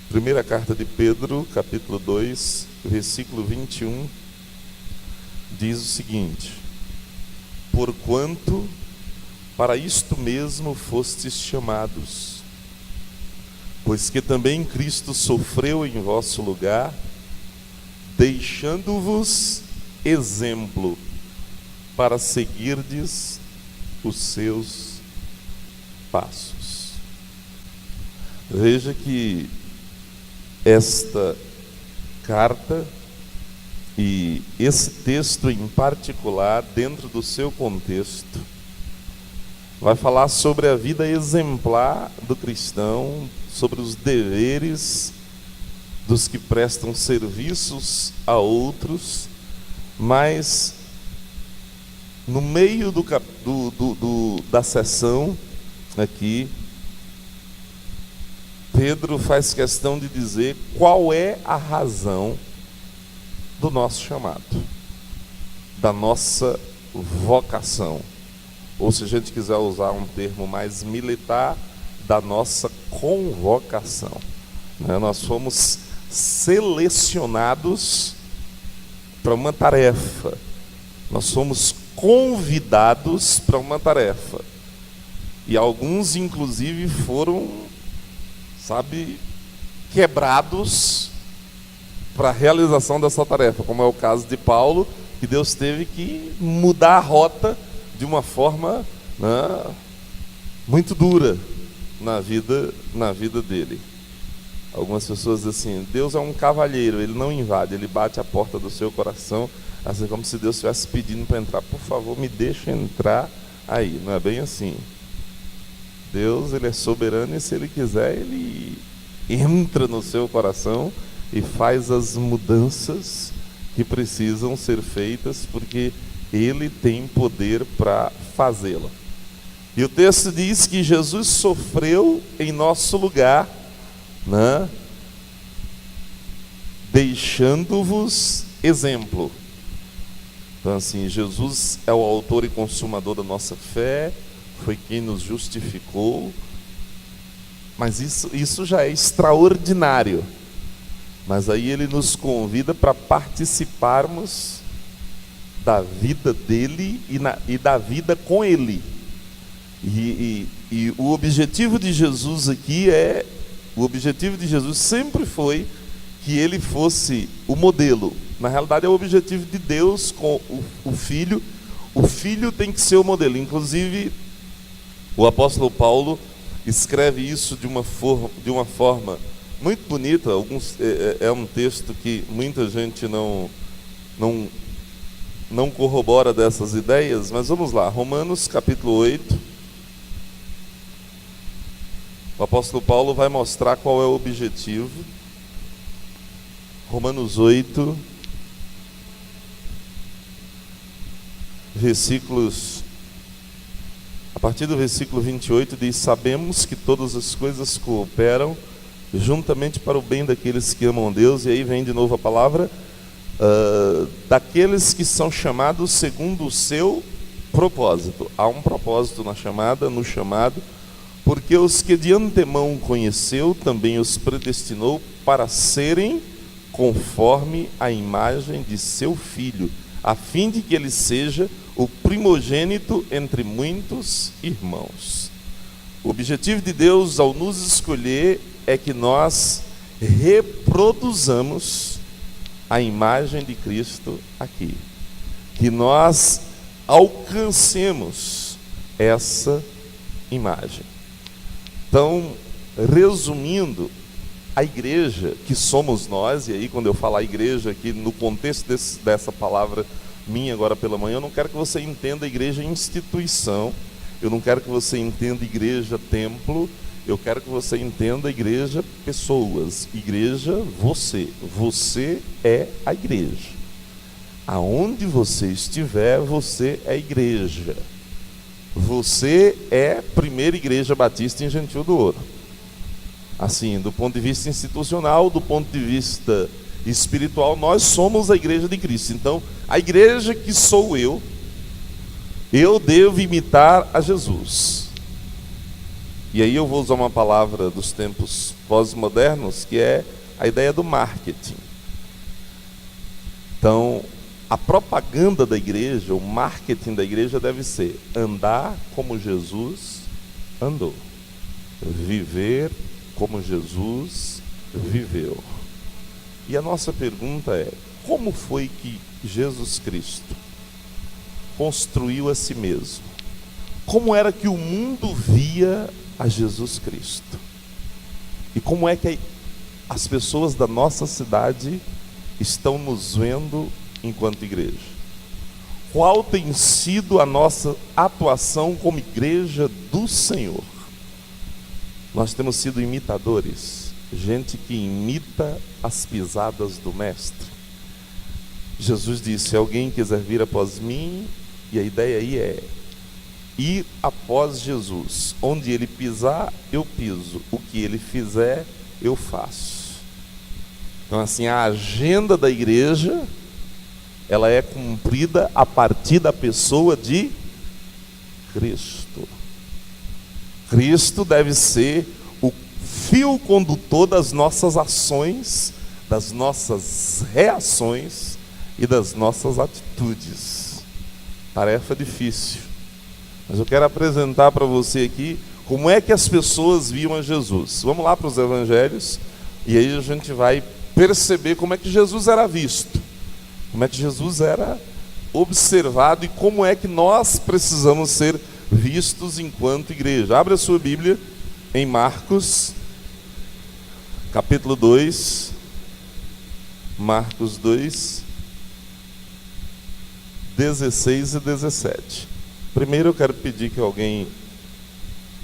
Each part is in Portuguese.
Primeira carta de Pedro, capítulo 2, versículo 21, diz o seguinte: porquanto para isto mesmo fostes chamados, pois que também Cristo sofreu em vosso lugar, deixando-vos exemplo para seguirdes os seus passos. Veja que esta carta e esse texto em particular, dentro do seu contexto, vai falar sobre a vida exemplar do cristão, sobre os deveres dos que prestam serviços a outros, mas no meio da sessão aqui, Pedro faz questão de dizer qual é a razão do nosso chamado, da nossa vocação, ou se a gente quiser usar um termo mais militar, da nossa convocação. Nós fomos selecionados para uma tarefa, nós fomos convidados para uma tarefa, e alguns inclusive foram, quebrados para a realização dessa tarefa, como é o caso de Paulo, que Deus teve que mudar a rota de uma forma muito dura na vida dele. Algumas pessoas dizem assim: Deus é um cavalheiro, ele não invade, ele bate a porta do seu coração, assim como se Deus estivesse pedindo para entrar. Por favor, me deixa entrar aí. Não é bem assim. Deus, ele é soberano, e se ele quiser, ele entra no seu coração e faz as mudanças que precisam ser feitas, porque ele tem poder para fazê-la. E o texto diz que Jesus sofreu em nosso lugar, deixando-vos exemplo. Então assim, Jesus é o autor e consumador da nossa fé, foi quem nos justificou, mas isso já é extraordinário. Mas aí ele nos convida para participarmos da vida dele e da vida com ele. E o objetivo de Jesus aqui o objetivo de Jesus sempre foi que ele fosse o modelo. Na realidade é o objetivo de Deus com o Filho. O Filho tem que ser o modelo. Inclusive, o apóstolo Paulo escreve isso de uma forma muito bonita. É um texto que muita gente não corrobora dessas ideias, mas vamos lá. Romanos capítulo 8. O apóstolo Paulo vai mostrar qual é o objetivo. Romanos 8, a partir do versículo 28 diz: sabemos que todas as coisas cooperam juntamente para o bem daqueles que amam Deus. E aí vem de novo a palavra, daqueles que são chamados segundo o seu propósito. Há um propósito no chamado, porque os que de antemão conheceu, também os predestinou para serem conforme a imagem de seu Filho, a fim de que ele seja o primogênito entre muitos irmãos. O objetivo de Deus ao nos escolher é que nós reproduzamos a imagem de Cristo aqui, que nós alcancemos essa imagem. Então, resumindo, a igreja que somos nós, e aí quando eu falar igreja aqui no contexto dessa palavra minha agora pela manhã, eu não quero que você entenda a igreja instituição, eu não quero que você entenda igreja templo, eu quero que você entenda a igreja pessoas, igreja você é a igreja. Aonde você estiver, você é igreja. Você é a primeira igreja batista em Gentil do Ouro. Assim, do ponto de vista institucional, do ponto de vista espiritual, nós somos a igreja de Cristo. Então, a igreja que sou eu devo imitar a Jesus. E aí eu vou usar uma palavra dos tempos pós-modernos, que é a ideia do marketing. Então, a propaganda da igreja, o marketing da igreja deve ser andar como Jesus andou, viver como Jesus viveu. E a nossa pergunta é: como foi que Jesus Cristo construiu a si mesmo? Como era que o mundo via a Jesus Cristo? E como é que as pessoas da nossa cidade estão nos vendo enquanto igreja? Qual tem sido a nossa atuação como igreja do Senhor? Nós temos sido imitadores, gente que imita as pisadas do Mestre. Jesus disse: se alguém quiser vir após mim, e a ideia aí é ir após Jesus. Onde ele pisar, eu piso. O que ele fizer, eu faço. Então, assim, a agenda da igreja, ela é cumprida a partir da pessoa de Cristo. Cristo deve ser o fio condutor das nossas ações, das nossas reações e das nossas atitudes. Tarefa difícil, mas eu quero apresentar para você aqui como é que as pessoas viam a Jesus. Vamos lá para os evangelhos, e aí a gente vai perceber como é que Jesus era visto, como é que Jesus era observado e como é que nós precisamos ser vistos enquanto igreja. Abra a sua Bíblia em Marcos, capítulo 2, Marcos 2, 16 e 17. Primeiro eu quero pedir que alguém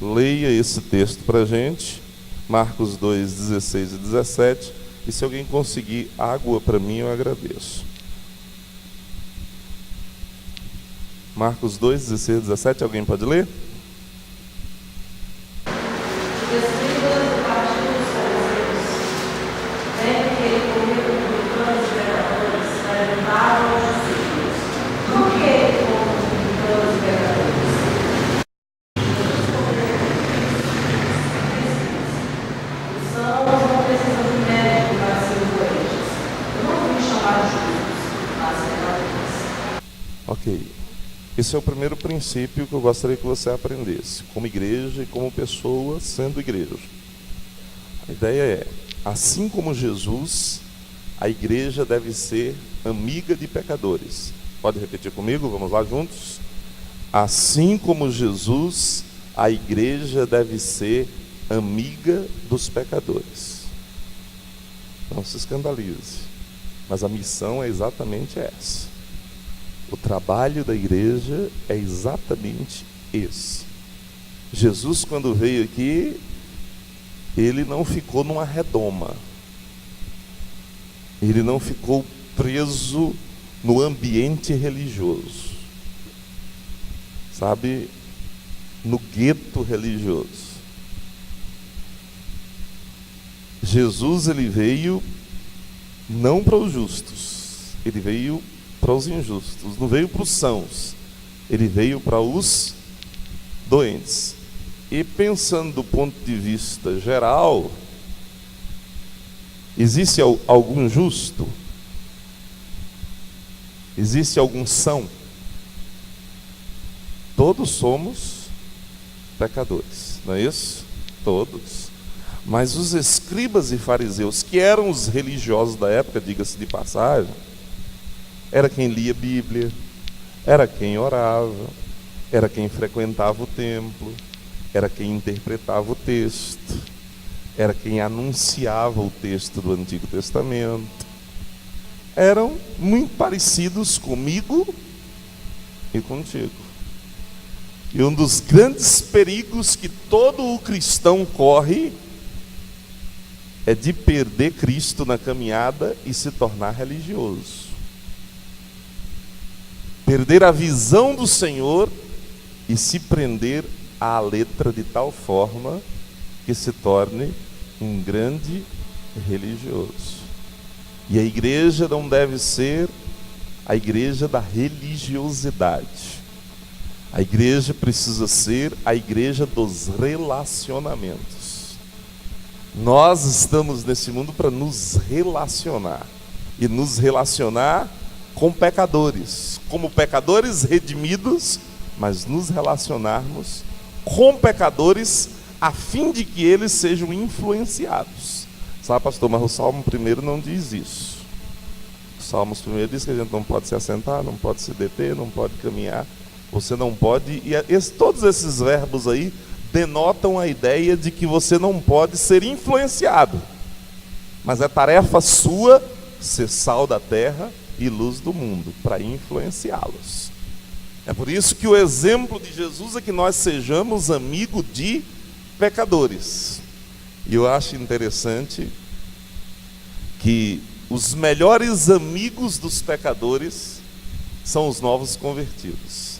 leia esse texto para a gente, Marcos 2, 16 e 17, e se alguém conseguir água para mim, eu agradeço. Marcos 2, 16 e 17, alguém pode ler? Ok. Esse é o primeiro princípio que eu gostaria que você aprendesse, como igreja e como pessoa sendo igreja. A ideia é, assim como Jesus, a igreja deve ser amiga de pecadores. Pode repetir comigo? Vamos lá juntos? Assim como Jesus, a igreja deve ser amiga dos pecadores. Não se escandalize, mas a missão é exatamente essa. O trabalho da igreja é exatamente esse. Jesus, quando veio aqui, ele não ficou numa redoma. Ele não ficou preso no ambiente religioso. Sabe? No gueto religioso. Jesus, ele veio não para os justos. Ele veio para os injustos, não veio para os sãos, ele veio para os doentes. E pensando do ponto de vista geral, existe algum justo? Existe algum são? Todos somos pecadores, não é isso? Todos. Mas os escribas e fariseus, que eram os religiosos da época, diga-se de passagem, era quem lia a Bíblia, era quem orava, era quem frequentava o templo, era quem interpretava o texto, era quem anunciava o texto do Antigo Testamento. Eram muito parecidos comigo e contigo. E um dos grandes perigos que todo o cristão corre é de perder Cristo na caminhada e se tornar religioso. Perder a visão do Senhor e se prender à letra de tal forma que se torne um grande religioso. E a igreja não deve ser a igreja da religiosidade. A igreja precisa ser a igreja dos relacionamentos. Nós estamos nesse mundo para nos relacionar. E nos relacionar com pecadores. Como pecadores redimidos, mas nos relacionarmos com pecadores a fim de que eles sejam influenciados. Sabe, pastor, mas o Salmo 1 não diz isso. O Salmo 1 diz que a gente não pode se assentar, não pode se deter, não pode caminhar. Você não pode, todos esses verbos aí denotam a ideia de que você não pode ser influenciado. Mas é tarefa sua ser sal da terra e luz do mundo, para influenciá-los. É por isso que o exemplo de Jesus é que nós sejamos amigos de pecadores. E eu acho interessante que os melhores amigos dos pecadores são os novos convertidos.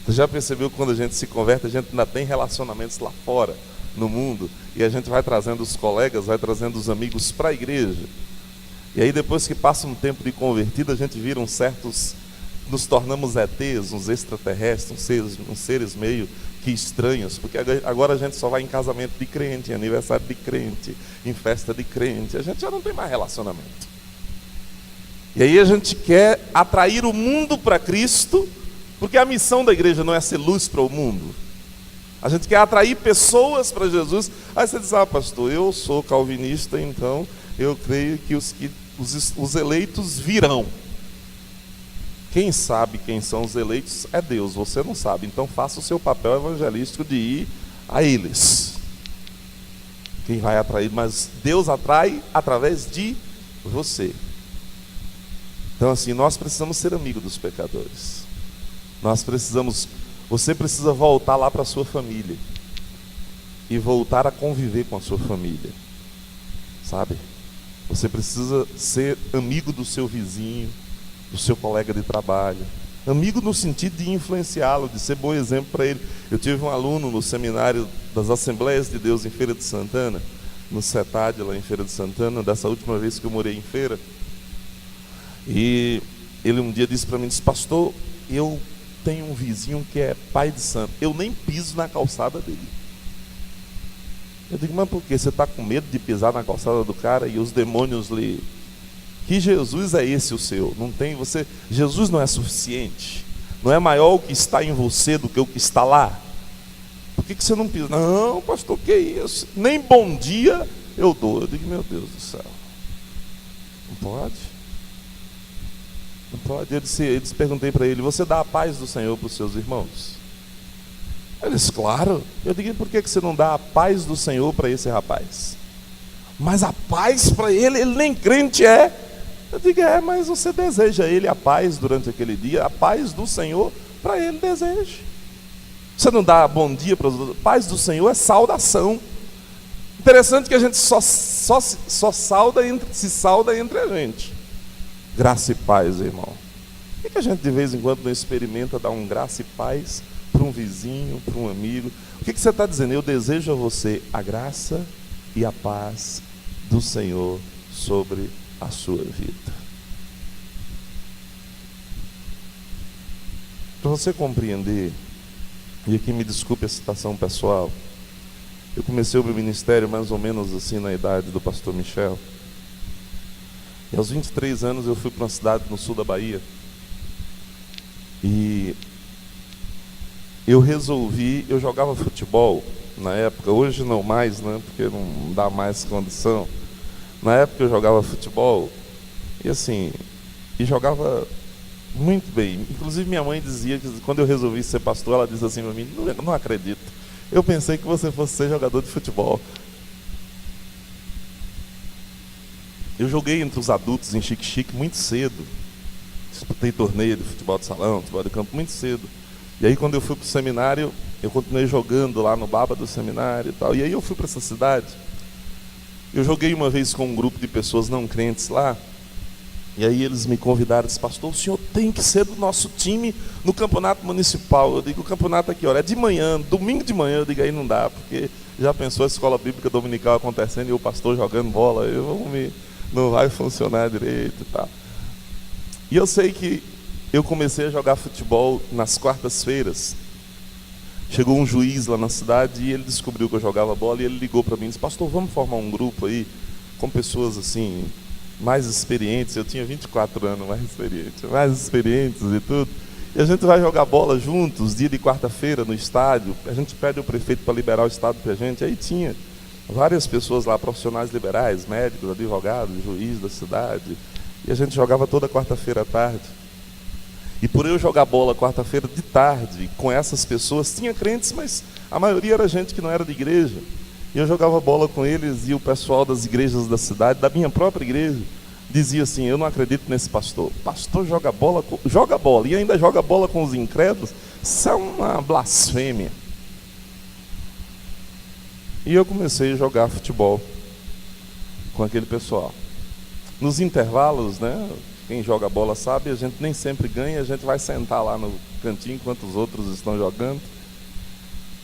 Você já percebeu que quando a gente se converte, a gente ainda tem relacionamentos lá fora, no mundo, e a gente vai trazendo os colegas, vai trazendo os amigos para a igreja. E aí depois que passa um tempo de convertido, a gente vira nos tornamos ETs, uns extraterrestres, uns seres meio que estranhos, porque agora a gente só vai em casamento de crente, em aniversário de crente, em festa de crente, a gente já não tem mais relacionamento. E aí a gente quer atrair o mundo para Cristo, porque a missão da igreja não é ser luz para o mundo. A gente quer atrair pessoas para Jesus. Aí você diz, pastor, eu sou calvinista, então eu creio que os eleitos virão. Quem sabe quem são os eleitos é Deus, você não sabe. Então faça o seu papel evangelístico de ir a eles. Quem vai atrair, mas Deus atrai através de você. Então assim, nós precisamos ser amigos dos pecadores. Você precisa voltar lá para a sua família. E voltar a conviver com a sua família. Sabe? Você precisa ser amigo do seu vizinho, do seu colega de trabalho. Amigo no sentido de influenciá-lo, de ser bom exemplo para ele. Eu tive um aluno no seminário das Assembleias de Deus em Feira de Santana, no CETAD, lá em Feira de Santana, dessa última vez que eu morei em Feira. E ele um dia disse para mim, pastor, eu tenho um vizinho que é pai de santo, eu nem piso na calçada dele. Eu digo, mas por quê? Você está com medo de pisar na calçada do cara e os demônios lhe... Que Jesus é esse o seu? Não tem você. Jesus não é suficiente. Não é maior o que está em você do que o que está lá. Por que você não pisa? Não, pastor, que isso? Nem bom dia eu dou. Eu digo, meu Deus do céu. Não pode? Não pode. Eu perguntei para ele, você dá a paz do Senhor para os seus irmãos? Ele disse, claro. Eu digo, por que você não dá a paz do Senhor para esse rapaz? Mas a paz para ele nem crente é. Eu digo, mas você deseja a ele a paz durante aquele dia, a paz do Senhor para ele deseja. Você não dá bom dia para os outros, a paz do Senhor é saudação. Interessante que a gente só se sauda entre a gente. Graça e paz, irmão. Por que a gente de vez em quando não experimenta dar um graça e paz para um vizinho, para um amigo? O que você está dizendo? Eu desejo a você a graça e a paz do Senhor sobre a sua vida. Para você compreender, e aqui me desculpe a citação pessoal, eu comecei o meu ministério mais ou menos assim na idade do pastor Michel. E aos 23 anos eu fui para uma cidade no sul da Bahia. E eu jogava futebol na época, hoje não mais, né, porque não dá mais condição. Na época eu jogava futebol e jogava muito bem. Inclusive minha mãe dizia que quando eu resolvi ser pastor, ela disse assim para mim, não acredito, eu pensei que você fosse ser jogador de futebol. Eu joguei entre os adultos em Xique-Xique muito cedo. Disputei torneio de futebol de salão, futebol de campo muito cedo. E aí quando eu fui para o seminário, eu continuei jogando lá no Baba do seminário e tal. E aí eu fui para essa cidade. Eu joguei uma vez com um grupo de pessoas não crentes lá, e aí eles me convidaram, disse, pastor, o senhor tem que ser do nosso time no campeonato municipal. Eu digo, o campeonato aqui, olha, é de manhã, domingo de manhã. Eu digo, aí não dá, porque já pensou a escola bíblica dominical acontecendo e o pastor jogando bola, não vai funcionar direito e tal. E eu sei que eu comecei a jogar futebol nas quartas-feiras. Chegou um juiz lá na cidade e ele descobriu que eu jogava bola e ele ligou para mim e disse: pastor, vamos formar um grupo aí com pessoas assim, mais experientes. Eu tinha 24 anos, mais experientes e tudo. E a gente vai jogar bola juntos, dia de quarta-feira no estádio. A gente pede ao prefeito para liberar o estado para a gente. Aí tinha várias pessoas lá, profissionais liberais, médicos, advogados, juiz da cidade. E a gente jogava toda quarta-feira à tarde. E por eu jogar bola quarta-feira de tarde com essas pessoas, tinha crentes, mas a maioria era gente que não era de igreja. E eu jogava bola com eles e o pessoal das igrejas da cidade, da minha própria igreja, dizia assim: eu não acredito nesse pastor. Pastor joga bola e ainda joga bola com os incrédulos. Isso é uma blasfêmia. E eu comecei a jogar futebol com aquele pessoal. Nos intervalos, né? Quem joga bola sabe, a gente nem sempre ganha, a gente vai sentar lá no cantinho enquanto os outros estão jogando.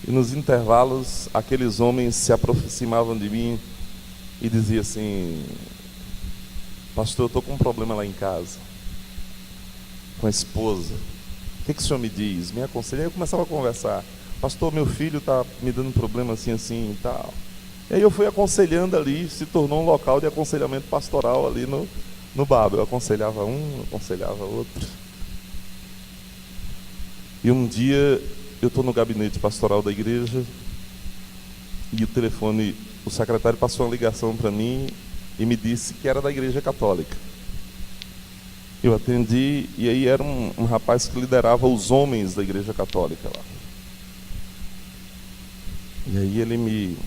E nos intervalos, aqueles homens se aproximavam de mim e diziam assim: pastor, eu estou com um problema lá em casa, com a esposa. O que o senhor me diz? Me aconselha. Aí eu começava a conversar: pastor, meu filho está me dando problema assim, assim e tal. E aí eu fui aconselhando ali, se tornou um local de aconselhamento pastoral ali no Baba. Eu aconselhava um, eu aconselhava outro. E um dia eu estou no gabinete pastoral da igreja e o secretário passou uma ligação para mim e me disse que era da igreja católica. Eu atendi e aí era um rapaz que liderava os homens da igreja católica lá. E aí ele me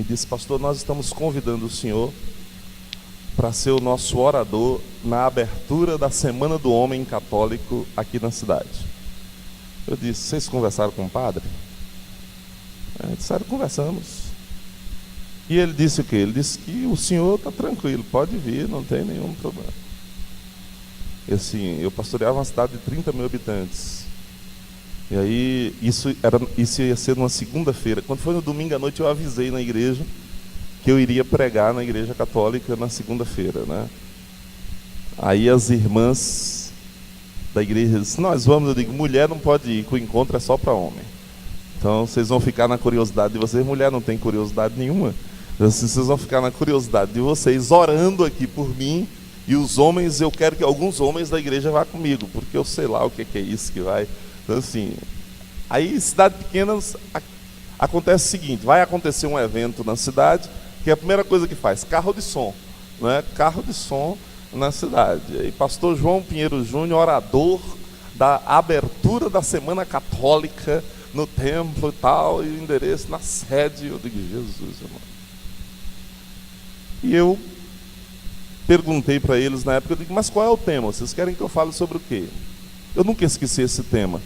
disse: pastor, nós estamos convidando o senhor para ser o nosso orador na abertura da Semana do Homem Católico aqui na cidade. Eu disse: vocês conversaram com o padre? Disseram: conversamos. E ele disse o quê? Ele disse que o senhor está tranquilo, pode vir, não tem nenhum problema. E assim, eu pastoreava uma cidade de 30 mil habitantes. E aí, isso ia ser numa segunda-feira. Quando foi no domingo à noite, eu avisei na igreja que eu iria pregar na igreja católica na segunda-feira, né? Aí as irmãs da igreja disseram: nós vamos. Eu digo: mulher não pode ir, que o encontro é só para homem. Então vocês vão ficar na curiosidade de vocês. Mulher não tem curiosidade nenhuma. Vocês vão ficar na curiosidade de vocês, orando aqui por mim. E os homens, eu quero que alguns homens da igreja vá comigo, porque eu sei lá o que é isso que vai. Então assim, aí em cidades pequenas acontece o seguinte: vai acontecer um evento na cidade, que é a primeira coisa que faz, carro de som, né? Carro de som na cidade. E pastor João Pinheiro Júnior, orador da abertura da Semana Católica no templo e tal, e o endereço na sede. Eu digo: Jesus, irmão. E eu perguntei para eles na época, eu digo: mas qual é o tema? Vocês querem que eu fale sobre o quê? Eu nunca esqueci esse tema.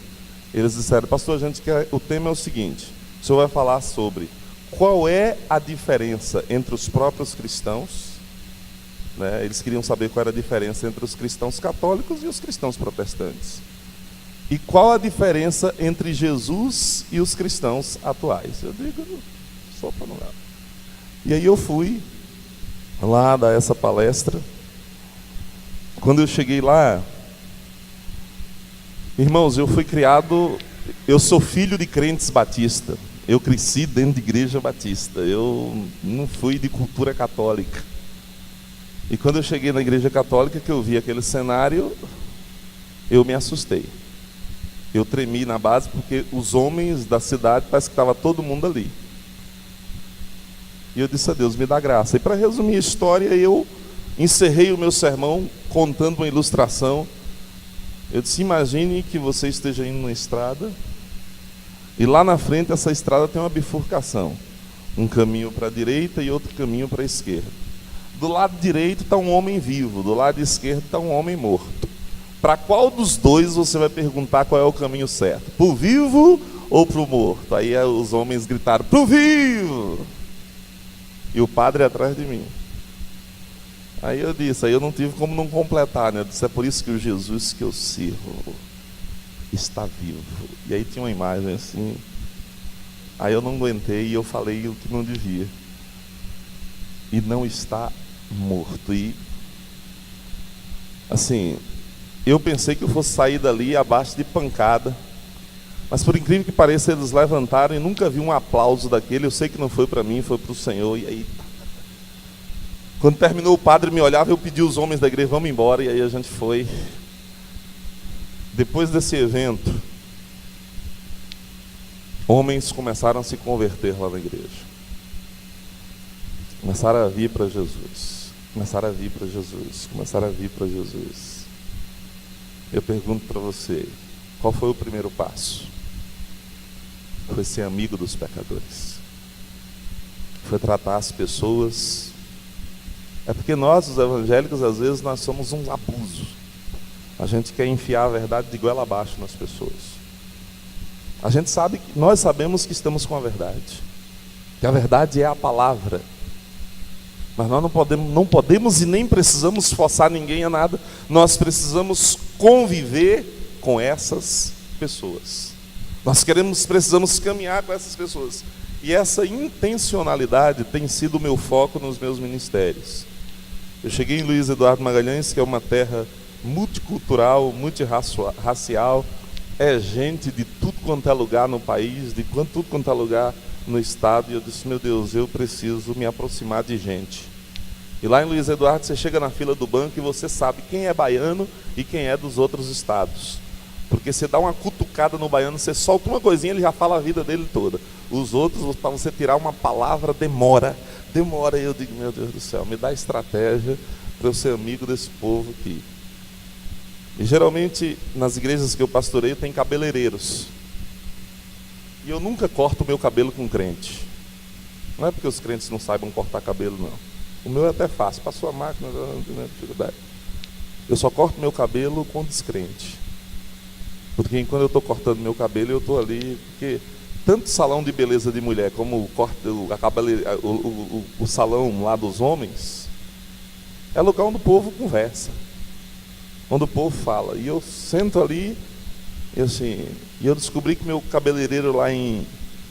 Eles disseram: pastor, a gente quer... o tema é o seguinte: o senhor vai falar sobre qual é a diferença entre os próprios cristãos, né? Eles queriam saber qual era a diferença entre os cristãos católicos e os cristãos protestantes. E qual a diferença entre Jesus e os cristãos atuais? Eu digo: só para não. E aí eu fui lá dar essa palestra. Quando eu cheguei lá, irmãos, eu sou filho de crentes batistas. Eu cresci dentro de igreja batista. Eu não fui de cultura católica. E quando eu cheguei na igreja católica, que eu vi aquele cenário, eu me assustei. Eu tremi na base, porque os homens da cidade, parece que estava todo mundo ali. E eu disse a Deus: me dá graça. E para resumir a história, eu encerrei o meu sermão contando uma ilustração. Eu disse: imagine que você esteja indo numa estrada, e lá na frente essa estrada tem uma bifurcação. Um caminho para a direita e outro caminho para a esquerda. Do lado direito está um homem vivo, do lado esquerdo está um homem morto. Para qual dos dois você vai perguntar qual é o caminho certo? Para o vivo ou para o morto? Aí os homens gritaram: para o vivo! E o padre atrás de mim. Aí eu disse, aí eu não tive como não completar, né? Eu disse: é por isso que o Jesus que eu sirvo está vivo. E aí tinha uma imagem assim. Aí eu não aguentei e eu falei o que não devia. E não está morto. E assim, Eu pensei que eu fosse sair dali abaixo de pancada. Mas por incrível que pareça, eles levantaram e nunca vi um aplauso daquele. Eu sei que não foi para mim, foi para o Senhor. E aí, quando terminou, o padre me olhava, eu pedi os homens da igreja, vamos embora. E aí a gente foi. Depois desse evento, homens começaram a se converter lá na igreja. Começaram a vir para Jesus. Começaram a vir para Jesus. Começaram a vir para Jesus. Eu pergunto para você, qual foi o primeiro passo? Foi ser amigo dos pecadores. Foi tratar as pessoas. É porque nós, os evangélicos, às vezes nós somos um abuso. A gente quer enfiar a verdade de goela abaixo nas pessoas. A gente sabe, nós sabemos que estamos com a verdade. Que a verdade é a palavra. Mas nós não podemos e nem precisamos forçar ninguém a nada. Nós precisamos conviver com essas pessoas. Precisamos caminhar com essas pessoas. E essa intencionalidade tem sido o meu foco nos meus ministérios. Eu cheguei em Luiz Eduardo Magalhães, que é uma terra multicultural, multirracial. É gente de tudo quanto é lugar no país, de tudo quanto é lugar no estado. E eu disse, meu Deus, eu preciso me aproximar de gente. E lá em Luiz Eduardo, você chega na fila do banco e você sabe quem é baiano e quem é dos outros estados. Porque você dá uma cutucada no baiano, você solta uma coisinha, ele já fala a vida dele toda. Os outros, para você tirar uma palavra, demora. E eu digo, meu Deus do céu, me dá estratégia para eu ser amigo desse povo aqui. E geralmente, nas igrejas que eu pastoreio, tem cabeleireiros. E eu nunca corto o meu cabelo com crente. Não é porque os crentes não saibam cortar cabelo, não. O meu é até fácil, passou a máquina, não tem dificuldade. Eu só corto meu cabelo com descrente. Porque quando eu estou cortando meu cabelo, eu estou ali, porque tanto salão de beleza de mulher como o salão lá dos homens, é lugar onde o povo conversa, onde o povo fala. E eu sento ali, e eu descobri que meu cabeleireiro lá em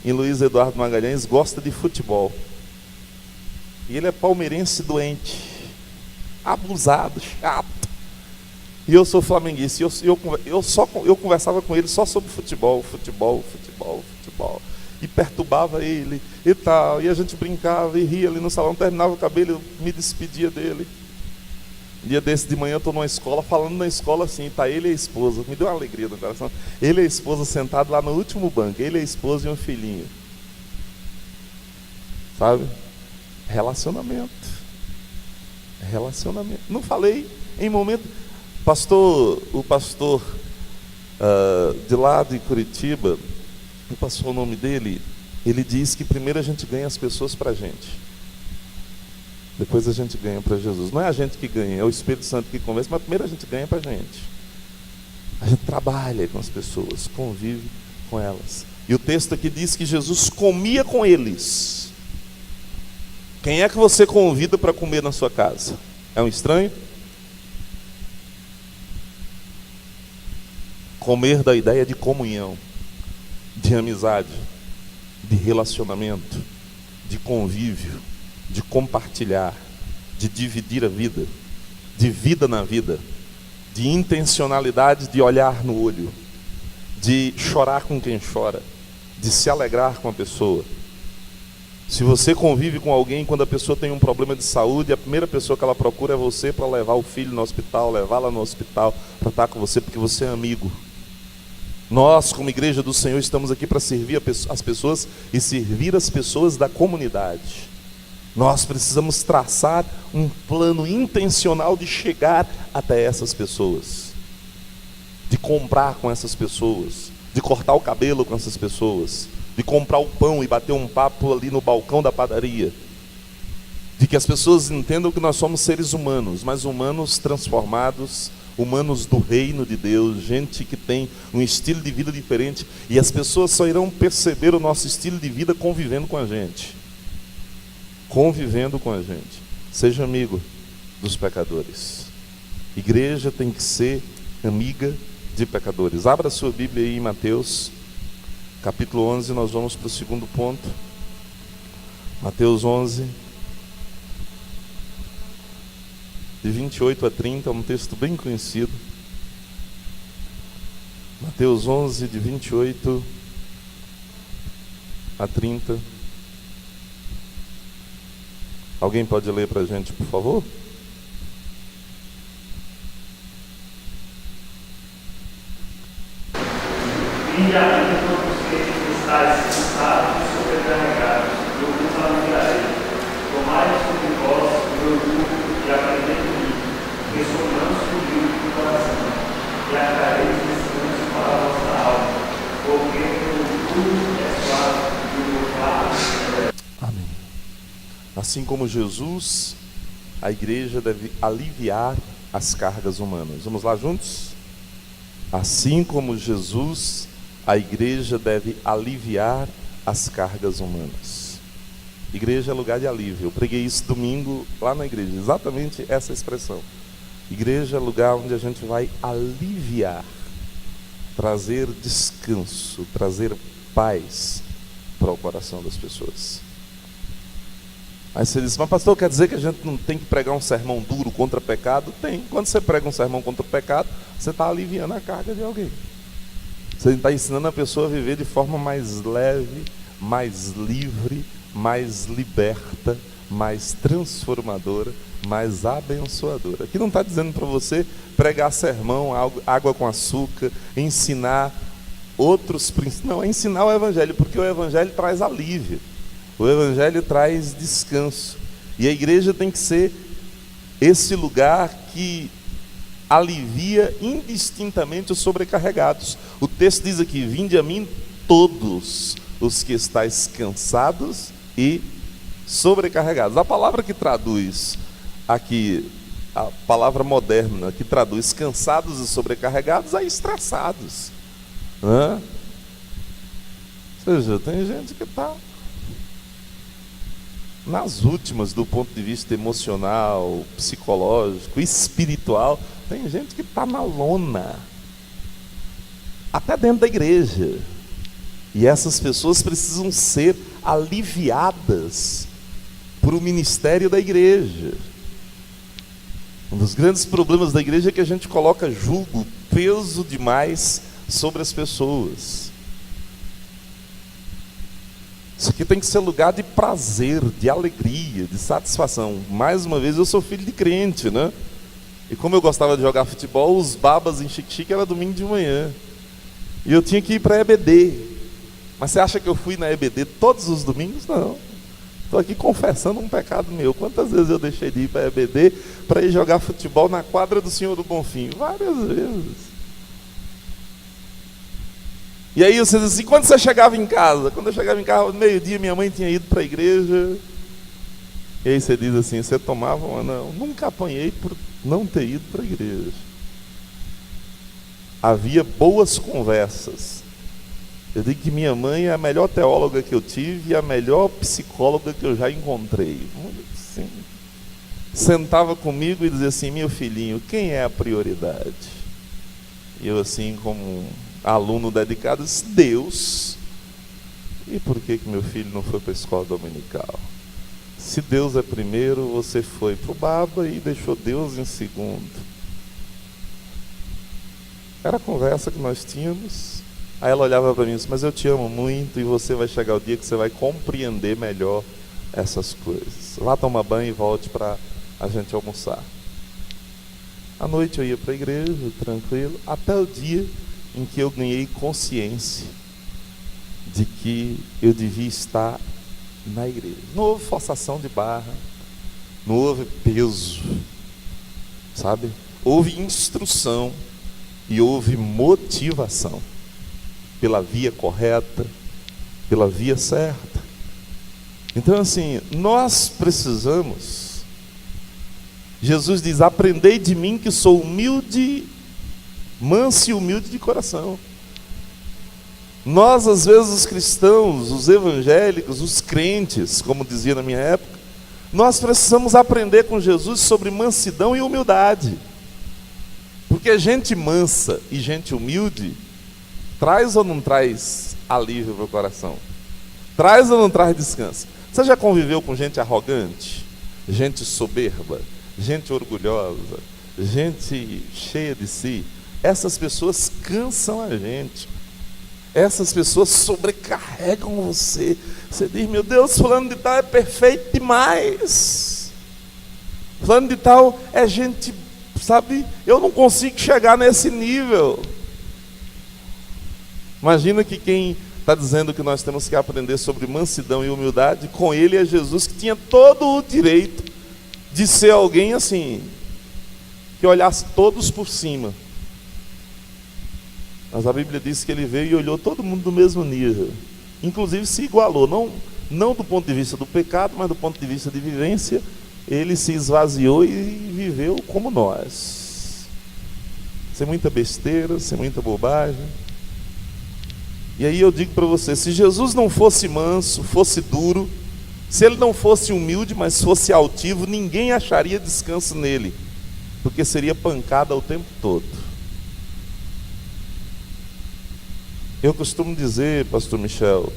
Luiz Eduardo Magalhães gosta de futebol. E ele é palmeirense doente, abusado, chato. E eu sou flamenguista, eu conversava com ele só sobre futebol. E perturbava ele e tal. E a gente brincava e ria ali no salão, terminava o cabelo, eu me despedia dele. Dia desse de manhã eu estou numa escola, falando na escola assim, tá ele e a esposa, me deu uma alegria no coração. Ele e a esposa sentados lá no último banco, ele e a esposa e um filhinho. Sabe? Relacionamento. Não falei em momento. O pastor de lá de Curitiba, não passou o nome dele, ele diz que primeiro a gente ganha as pessoas para a gente, depois a gente ganha para Jesus. Não é a gente que ganha, é o Espírito Santo que convence, mas primeiro a gente ganha para a gente. A gente trabalha com as pessoas, convive com elas. E o texto aqui diz que Jesus comia com eles. Quem é que você convida para comer na sua casa? É um estranho? Comer da ideia de comunhão, de amizade, de relacionamento, de convívio, de compartilhar, de dividir a vida, de vida na vida, de intencionalidade de olhar no olho, de chorar com quem chora, de se alegrar com a pessoa. Se você convive com alguém, quando a pessoa tem um problema de saúde, a primeira pessoa que ela procura é você para levar o filho no hospital, levá-la no hospital, para estar com você, porque você é amigo. Nós, como igreja do Senhor, estamos aqui para servir as pessoas e servir as pessoas da comunidade. Nós precisamos traçar um plano intencional de chegar até essas pessoas, de comprar com essas pessoas, de cortar o cabelo com essas pessoas, de comprar o pão e bater um papo ali no balcão da padaria, de que as pessoas entendam que nós somos seres humanos, mas humanos transformados, humanos do reino de Deus, gente que tem um estilo de vida diferente, e as pessoas só irão perceber o nosso estilo de vida convivendo com a gente. Seja amigo dos pecadores. Igreja tem que ser amiga de pecadores. Abra sua Bíblia aí em Mateus capítulo 11, nós vamos para o segundo ponto. Mateus 11, de 28 a 30, é um texto bem conhecido. Mateus 11, de 28 a 30. Alguém pode ler para a gente, por favor? Vinde a mim todos que estáis cansados e sobrecarregados, eu vos aliviarei. Tomai sobre vós o meu jugo e aprendei de mim, que sou manso e humilde de coração, e achareis descanso para a vossa alma, porque o meu jugo é suave e o meu fardo é leve. Amém. Assim como Jesus, a igreja deve aliviar as cargas humanas. Vamos lá juntos? Assim como Jesus, a igreja deve aliviar as cargas humanas. Igreja é lugar de alívio. Eu preguei isso domingo lá na igreja, exatamente essa expressão. Igreja é lugar onde a gente vai aliviar, trazer descanso, trazer paz para o coração das pessoas. Aí você diz, mas pastor, quer dizer que a gente não tem que pregar um sermão duro contra pecado? Tem. Quando você prega um sermão contra o pecado, você está aliviando a carga de alguém. Você está ensinando a pessoa a viver de forma mais leve, mais livre, mais liberta, mais transformadora, mais abençoadora. Aqui não está dizendo para você pregar sermão, água com açúcar, ensinar outros princípios. Não, é ensinar o evangelho, porque o evangelho traz alívio. O evangelho traz descanso. E a igreja tem que ser esse lugar que alivia indistintamente os sobrecarregados. O texto diz aqui, vinde a mim todos os que estáis cansados e sobrecarregados. A palavra que traduz aqui, a palavra moderna que traduz cansados e sobrecarregados é estressados. Ou seja, tem gente que está nas últimas do ponto de vista emocional, psicológico, espiritual. Tem gente que está na lona, até dentro da igreja. E essas pessoas precisam ser aliviadas por o ministério da igreja. Um dos grandes problemas da igreja é que a gente coloca julgo, peso demais sobre as pessoas. Isso aqui tem que ser lugar de prazer, de alegria, de satisfação. Mais uma vez, eu sou filho de crente, né? E como eu gostava de jogar futebol, os babas em Xique-Xique era domingo de manhã. E eu tinha que ir para a EBD. Mas você acha que eu fui na EBD todos os domingos? Não. Estou aqui confessando um pecado meu. Quantas vezes eu deixei de ir para a EBD para ir jogar futebol na quadra do Senhor do Bonfim? Várias vezes. E aí você diz assim, quando você chegava em casa? Quando eu chegava em casa, meio-dia, minha mãe tinha ido para a igreja. E aí você diz assim, você tomava ou não? Nunca apanhei por não ter ido para a igreja. Havia boas conversas. Eu digo que minha mãe é a melhor teóloga que eu tive e a melhor psicóloga que eu já encontrei. Assim, sentava comigo e dizia assim, meu filhinho, quem é a prioridade? E eu assim, como aluno dedicado, disse, Deus. E por que meu filho não foi para a escola dominical? Se Deus é primeiro, você foi para o baba e deixou Deus em segundo. Era a conversa que nós tínhamos. Aí ela olhava para mim e disse, mas eu te amo muito e você vai chegar o dia que você vai compreender melhor essas coisas. Vá tomar banho e volte para a gente almoçar. À noite eu ia para a igreja, tranquilo, até o dia em que eu ganhei consciência de que eu devia estar na igreja. Não houve forçação de barra, não houve peso, sabe? Houve instrução e houve motivação pela via correta, pela via certa. Então assim, nós precisamos, Jesus diz, aprendei de mim que sou humilde, manso e humilde de coração. Nós, às vezes, os cristãos, os evangélicos, os crentes, como dizia na minha época, nós precisamos aprender com Jesus sobre mansidão e humildade. Porque gente mansa e gente humilde traz ou não traz alívio para o coração? Traz ou não traz descanso? Você já conviveu com gente arrogante, gente soberba, gente orgulhosa, gente cheia de si? essas pessoas cansam a gente. Essas pessoas sobrecarregam você. Você diz, meu Deus, fulano de tal é perfeito demais. Fulano de tal é gente, sabe, eu não consigo chegar nesse nível. Imagina que quem está dizendo que nós temos que aprender sobre mansidão e humildade, com ele é Jesus, que tinha todo o direito de ser alguém assim, que olhasse todos por cima. Mas a Bíblia diz que ele veio e olhou todo mundo do mesmo nível. Inclusive se igualou, não do ponto de vista do pecado, mas do ponto de vista de vivência. Ele se esvaziou e viveu como nós. Sem muita besteira, sem muita bobagem. E aí eu digo para você, se Jesus não fosse manso, fosse duro, se ele não fosse humilde, mas fosse altivo, ninguém acharia descanso nele, porque seria pancada o tempo todo. Eu costumo dizer, pastor Michel,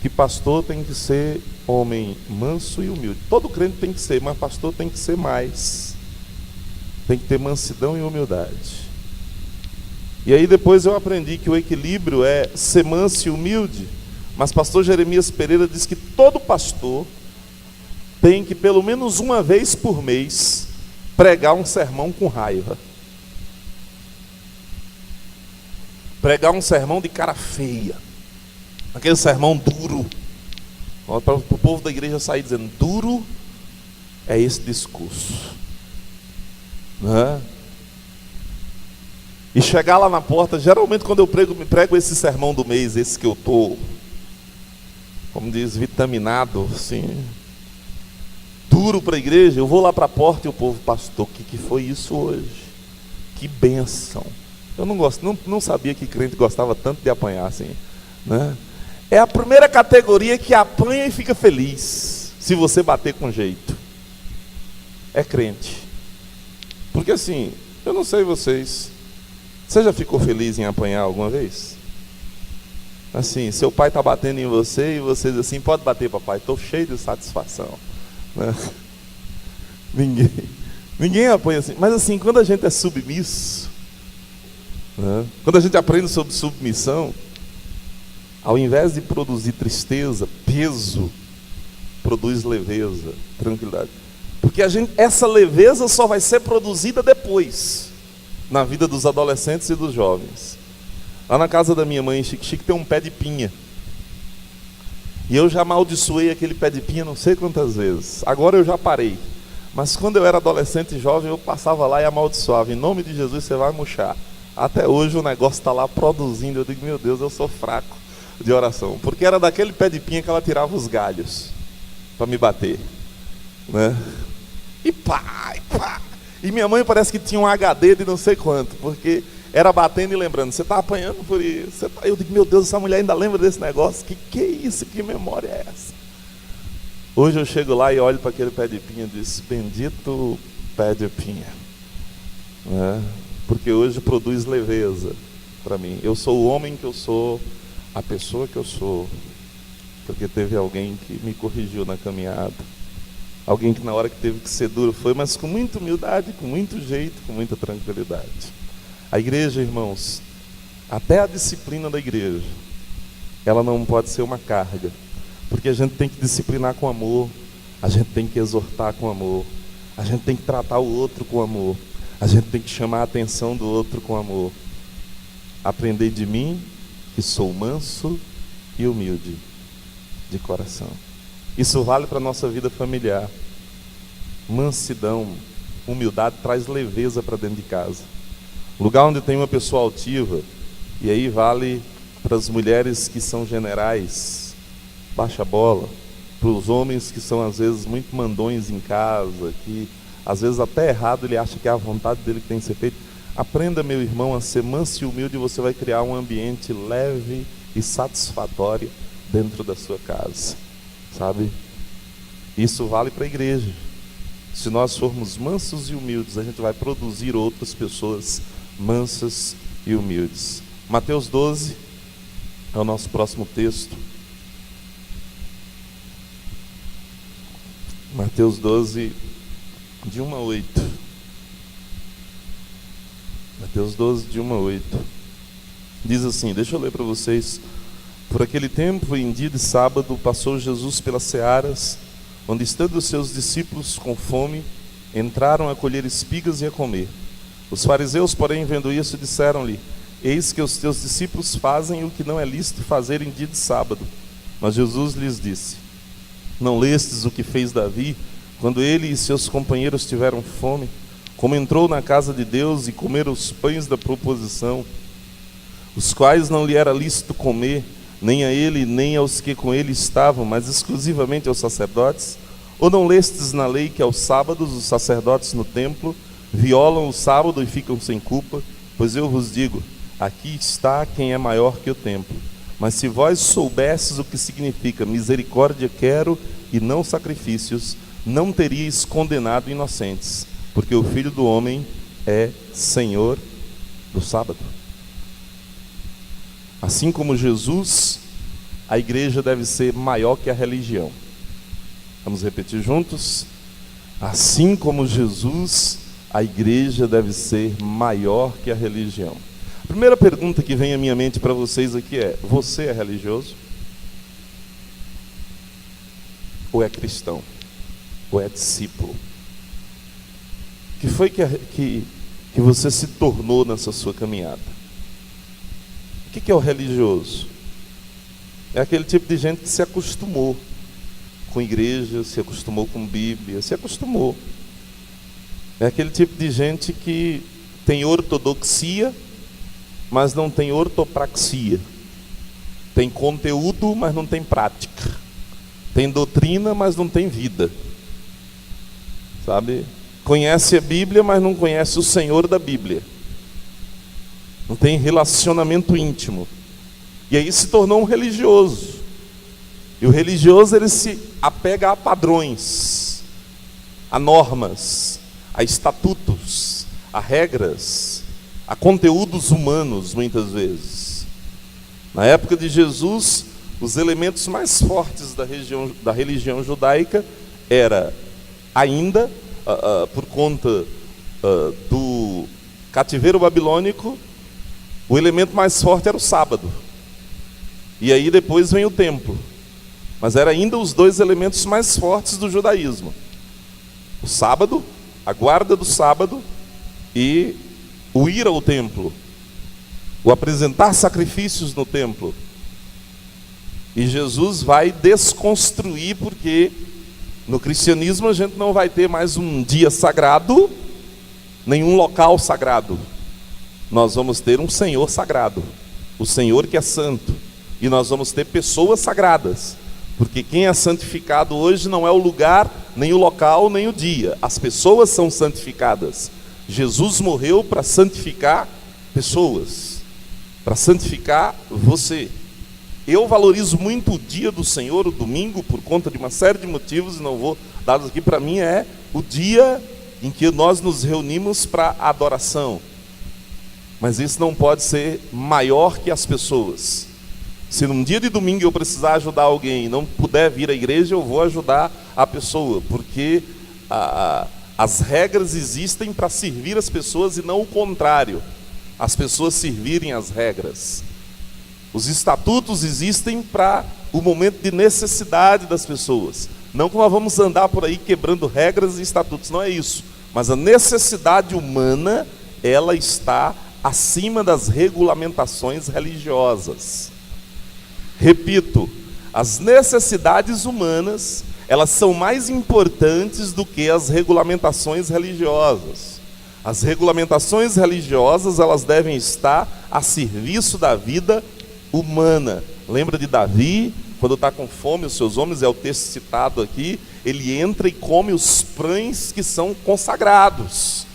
que pastor tem que ser homem manso e humilde. Todo crente tem que ser, mas pastor tem que ser mais. Tem que ter mansidão e humildade. E aí depois eu aprendi que o equilíbrio é ser manso e humilde, mas pastor Jeremias Pereira diz que todo pastor tem que pelo menos uma vez por mês pregar um sermão com raiva. Pregar um sermão de cara feia. Aquele sermão duro. Para o povo da igreja sair dizendo, duro é esse discurso. Né? E chegar lá na porta, geralmente quando eu prego esse sermão do mês, esse que eu estou, como diz, vitaminado, assim, duro para a igreja, eu vou lá para a porta e o povo, pastor, o que foi isso hoje? Que bênção. Eu não sabia que crente gostava tanto de apanhar assim, né? É a primeira categoria que apanha e fica feliz, se você bater com jeito. É crente. Porque assim, eu não sei vocês, você já ficou feliz em apanhar alguma vez? Assim, seu pai está batendo em você e você diz assim, pode bater papai, estou cheio de satisfação, né? Ninguém apanha assim. Mas assim, quando a gente é submisso, né? Quando a gente aprende sobre submissão, ao invés de produzir tristeza, peso, produz leveza, tranquilidade. Porque essa leveza só vai ser produzida depois, na vida dos adolescentes e dos jovens. Lá na casa da minha mãe, em Xique-Xique, tem um pé de pinha. E eu já amaldiçoei aquele pé de pinha não sei quantas vezes. Agora eu já parei. Mas quando eu era adolescente e jovem, eu passava lá e amaldiçoava. Em nome de Jesus, você vai murchar. Até hoje o negócio está lá produzindo. Eu digo, meu Deus, eu sou fraco de oração. Porque era daquele pé de pinha que ela tirava os galhos para me bater, né? E pá, e pá. E minha mãe parece que tinha um HD de não sei quanto, porque era batendo e lembrando, você está apanhando por isso. Eu digo, meu Deus, essa mulher ainda lembra desse negócio? Que é isso? Que memória é essa? Hoje eu chego lá e olho para aquele pé de pinha e disse, bendito pé de pinha, né? Porque hoje produz leveza para mim. Eu sou o homem que eu sou, a pessoa que eu sou, porque teve alguém que me corrigiu na caminhada. Alguém que na hora que teve que ser duro foi, mas com muita humildade, com muito jeito, com muita tranquilidade. A igreja, irmãos, até a disciplina da igreja, ela não pode ser uma carga, porque a gente tem que disciplinar com amor, a gente tem que exortar com amor, a gente tem que tratar o outro com amor, a gente tem que chamar a atenção do outro com amor. Aprendei de mim, que sou manso e humilde de coração. Isso vale para a nossa vida familiar. Mansidão, humildade traz leveza para dentro de casa. Lugar onde tem uma pessoa altiva, e aí vale para as mulheres que são generais, baixa a bola. Para os homens que são às vezes muito mandões em casa, que às vezes até errado ele acha que é a vontade dele que tem que ser feito. Aprenda, meu irmão, a ser manso e humilde, e você vai criar um ambiente leve e satisfatório dentro da sua casa. Sabe? Isso vale para a igreja. Se nós formos mansos e humildes, a gente vai produzir outras pessoas mansas e humildes. Mateus 12 é o nosso próximo texto. Mateus 12, de 1 a 8. Mateus 12, de 1 a 8. Diz assim, deixa eu ler para vocês. Por aquele tempo, em dia de sábado, passou Jesus pelas searas, onde, estando os seus discípulos com fome, entraram a colher espigas e a comer. Os fariseus, porém, vendo isso, disseram-lhe: eis que os teus discípulos fazem o que não é lícito fazer em dia de sábado. Mas Jesus lhes disse: não lestes o que fez Davi, quando ele e seus companheiros tiveram fome, como entrou na casa de Deus e comeram os pães da proposição, os quais não lhe era lícito comer, nem a ele, nem aos que com ele estavam, mas exclusivamente aos sacerdotes? Ou não lestes na lei que aos sábados os sacerdotes no templo violam o sábado e ficam sem culpa? Pois eu vos digo, aqui está quem é maior que o templo. Mas se vós soubesses o que significa misericórdia quero e não sacrifícios, não teríeis condenado inocentes, porque o Filho do Homem é Senhor do sábado. Assim como Jesus, a igreja deve ser maior que a religião. Vamos repetir juntos? Assim como Jesus, a igreja deve ser maior que a religião. A primeira pergunta que vem à minha mente para vocês aqui é: você é religioso? Ou é cristão? Ou é discípulo? O que foi que você se tornou nessa sua caminhada? O que é o religioso? É aquele tipo de gente que se acostumou com igreja, se acostumou com Bíblia, se acostumou. É aquele tipo de gente que tem ortodoxia, mas não tem ortopraxia. Tem conteúdo, mas não tem prática. Tem doutrina, mas não tem vida. Sabe? Conhece a Bíblia, mas não conhece o Senhor da Bíblia. Não tem relacionamento íntimo. E aí se tornou um religioso. E o religioso, ele se apega a padrões, a normas, a estatutos, a regras, a conteúdos humanos, muitas vezes. Na época de Jesus, os elementos mais fortes da religião judaica era ainda, por conta do cativeiro babilônico, o elemento mais forte era o sábado. E aí depois vem o templo. Mas eram ainda os dois elementos mais fortes do judaísmo: o sábado, a guarda do sábado, e o ir ao templo, o apresentar sacrifícios no templo. E Jesus vai desconstruir, porque no cristianismo a gente não vai ter mais um dia sagrado, nenhum local sagrado. Nós vamos ter um Senhor sagrado, o Senhor que é santo. E nós vamos ter pessoas sagradas, porque quem é santificado hoje não é o lugar, nem o local, nem o dia. As pessoas são santificadas. Jesus morreu para santificar pessoas, para santificar você. Eu valorizo muito o dia do Senhor, o domingo, por conta de uma série de motivos, e não vou dar aqui. Para mim é o dia em que nós nos reunimos para adoração. Mas isso não pode ser maior que as pessoas. Se num dia de domingo eu precisar ajudar alguém e não puder vir à igreja, eu vou ajudar a pessoa, porque as regras existem para servir as pessoas e não o contrário, as pessoas servirem as regras. Os estatutos existem para o momento de necessidade das pessoas. Não que nós vamos andar por aí quebrando regras e estatutos, não é isso. Mas a necessidade humana, ela está acima das regulamentações religiosas. Repito, as necessidades humanas, elas são mais importantes do que as regulamentações religiosas. As regulamentações religiosas, elas devem estar a serviço da vida humana. Lembra de Davi, quando está com fome, os seus homens, é o texto citado aqui, ele entra e come os pães que são consagrados.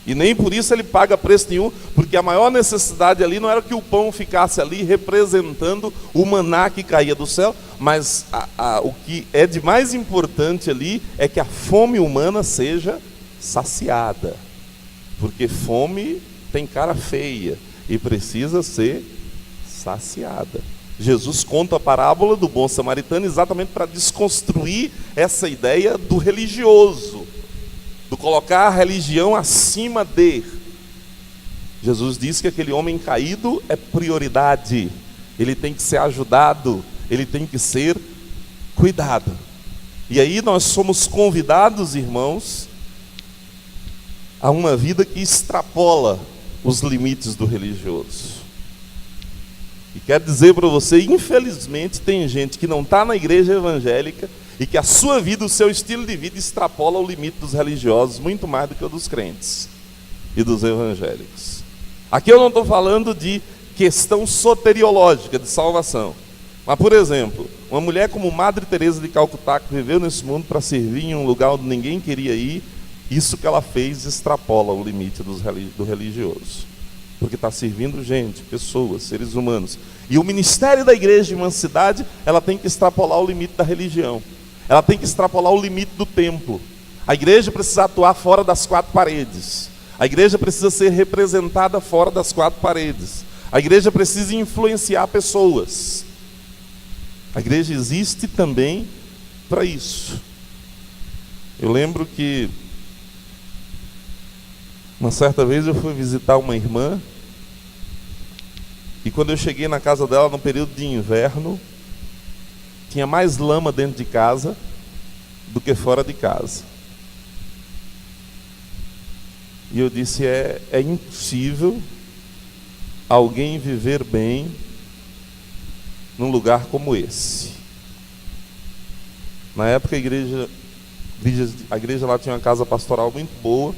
E nem por isso ele paga preço nenhum, porque a maior necessidade ali não era que o pão ficasse ali representando o maná que caía do céu, mas o que é de mais importante ali é que a fome humana seja saciada. Porque fome tem cara feia e precisa ser saciada. Jesus conta a parábola do bom samaritano exatamente para desconstruir essa ideia do religioso, do colocar a religião acima de. Jesus disse que aquele homem caído é prioridade, ele tem que ser ajudado, ele tem que ser cuidado. E aí nós somos convidados, irmãos, a uma vida que extrapola os limites do religioso. E quero dizer para você, infelizmente tem gente que não está na igreja evangélica e que a sua vida, o seu estilo de vida extrapola o limite dos religiosos muito mais do que o dos crentes e dos evangélicos. Aqui eu não estou falando de questão soteriológica, de salvação. Mas, por exemplo, uma mulher como Madre Teresa de Calcutá, que viveu nesse mundo para servir em um lugar onde ninguém queria ir, isso que ela fez extrapola o limite do religioso. Porque está servindo gente, pessoas, seres humanos. E o ministério da igreja em uma cidade, ela tem que extrapolar o limite da religião. Ela tem que extrapolar o limite do templo. A igreja precisa atuar fora das quatro paredes. A igreja precisa ser representada fora das quatro paredes. A igreja precisa influenciar pessoas. A igreja existe também para isso. Eu lembro que uma certa vez eu fui visitar uma irmã, e quando eu cheguei na casa dela no período de inverno, tinha mais lama dentro de casa do que fora de casa. E eu disse, é impossível alguém viver bem num lugar como esse. Na época a igreja lá tinha uma casa pastoral muito boa,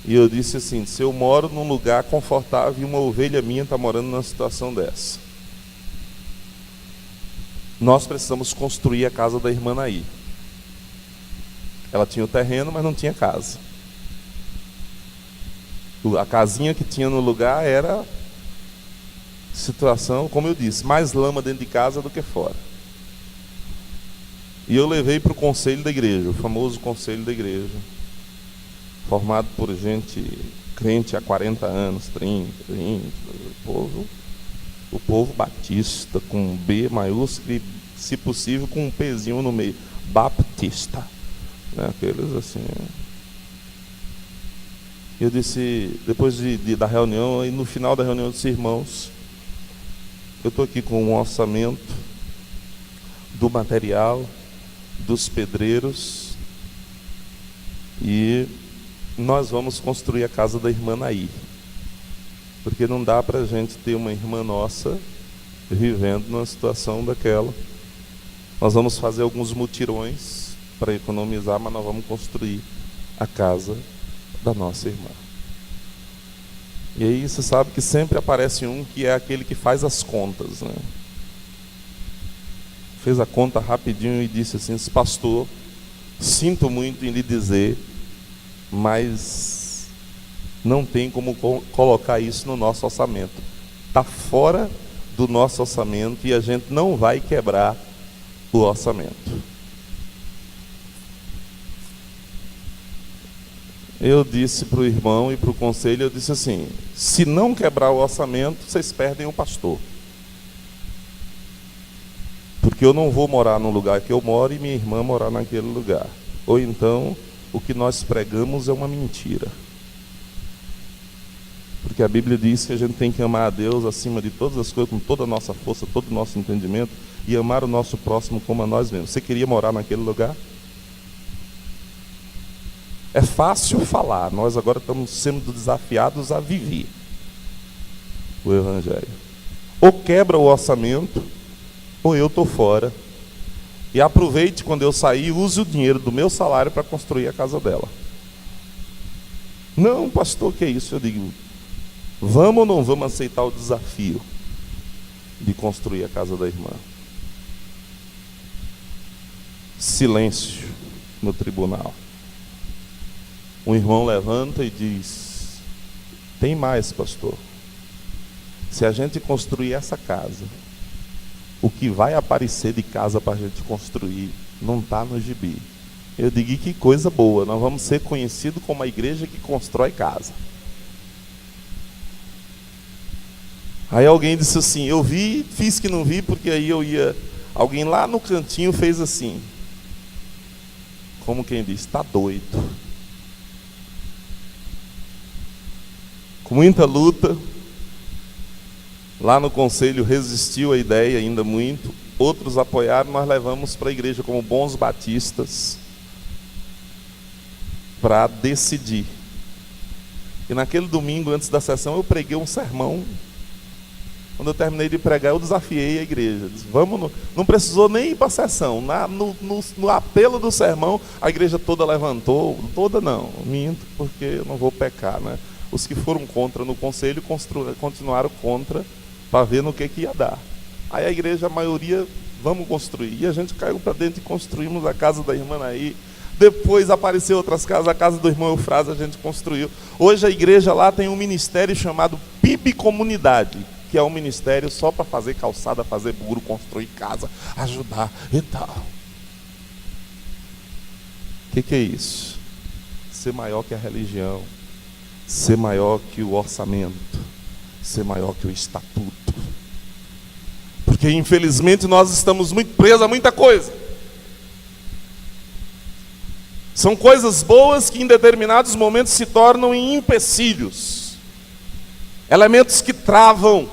e eu disse assim, se eu moro num lugar confortável e uma ovelha minha está morando numa situação dessa, nós precisamos construir a casa da irmã Naí. Ela tinha o terreno, mas não tinha casa. A casinha que tinha no lugar era situação, como eu disse, mais lama dentro de casa do que fora. E eu levei para o conselho da igreja, o famoso conselho da igreja, formado por gente crente há 40 anos, 30, 20, o povo batista, com um B maiúsculo e, se possível, com um Pzinho no meio, baptista, né? Aqueles assim. Eu disse, depois da reunião, e no final da reunião, eu disse, irmãos, eu estou aqui com um orçamento do material, dos pedreiros, e nós vamos construir a casa da irmã Naí, porque não dá para a gente ter uma irmã nossa vivendo numa situação daquela. Nós vamos fazer alguns mutirões para economizar, mas nós vamos construir a casa da nossa irmã. E aí você sabe que sempre aparece um que é aquele que faz as contas, né? Fez a conta rapidinho e disse assim, pastor, sinto muito em lhe dizer, mas não tem como colocar isso no nosso orçamento. Está fora do nosso orçamento e a gente não vai quebrar o orçamento. Eu disse para o irmão e para o conselho, eu disse assim, se não quebrar o orçamento, vocês perdem o pastor. Porque eu não vou morar no lugar que eu moro e minha irmã morar naquele lugar. Ou então, o que nós pregamos é uma mentira. Porque a Bíblia diz que a gente tem que amar a Deus acima de todas as coisas, com toda a nossa força, todo o nosso entendimento, e amar o nosso próximo como a nós mesmos. Você queria morar naquele lugar? É fácil falar, nós agora estamos sendo desafiados a viver o Evangelho. Ou quebra o orçamento, ou eu estou fora. E aproveite quando eu sair, use o dinheiro do meu salário para construir a casa dela. Não, pastor, que é isso? Eu digo, vamos ou não vamos aceitar o desafio de construir a casa da irmã? Silêncio no tribunal. Um irmão levanta e diz, tem mais, pastor. Se a gente construir essa casa, o que vai aparecer de casa para a gente construir não está no gibi. Eu digo, que coisa boa, nós vamos ser conhecidos como a igreja que constrói casa. Aí alguém disse assim, eu vi, fiz que não vi, porque aí eu ia... Alguém lá no cantinho fez assim, como quem diz, está doido. muita luta. Lá no conselho resistiu à ideia ainda muito, outros apoiaram, nós levamos para a igreja como bons batistas para decidir. E naquele domingo, antes da sessão, eu preguei um sermão. Quando eu terminei de pregar, eu desafiei a igreja. Disse, vamos, não precisou nem ir para a sessão. No apelo do sermão, a igreja toda levantou. Toda não, minto, porque eu não vou pecar, né? Os que foram contra no conselho continuaram contra para ver no que ia dar. Aí a igreja, a maioria, vamos construir. E a gente caiu para dentro e construímos a casa da irmã Naí. Depois apareceu outras casas, a casa do irmão Eufrásio a gente construiu. Hoje a igreja lá tem um ministério chamado PIB Comunidade, que é um ministério só para fazer calçada, fazer muro, construir casa, ajudar e tal. O que é isso? Ser maior que a religião, ser maior que o orçamento, ser maior que o estatuto. Porque infelizmente nós estamos muito presos a muita coisa. São coisas boas que em determinados momentos se tornam em empecilhos, elementos que travam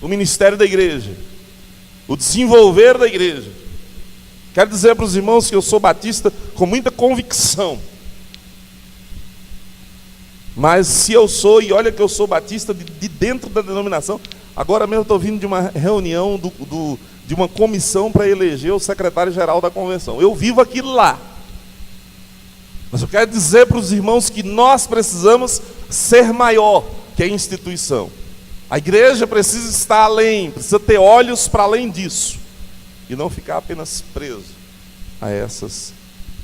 o ministério da igreja, o desenvolver da igreja. Quero dizer para os irmãos que eu sou batista com muita convicção. Mas se eu sou, e olha que eu sou batista de dentro da denominação, agora mesmo estou vindo de uma reunião de uma comissão para eleger o secretário-geral da convenção. Eu vivo aquilo lá. Mas eu quero dizer para os irmãos que nós precisamos ser maior que a instituição. A igreja precisa estar além, precisa ter olhos para além disso. E não ficar apenas preso a essas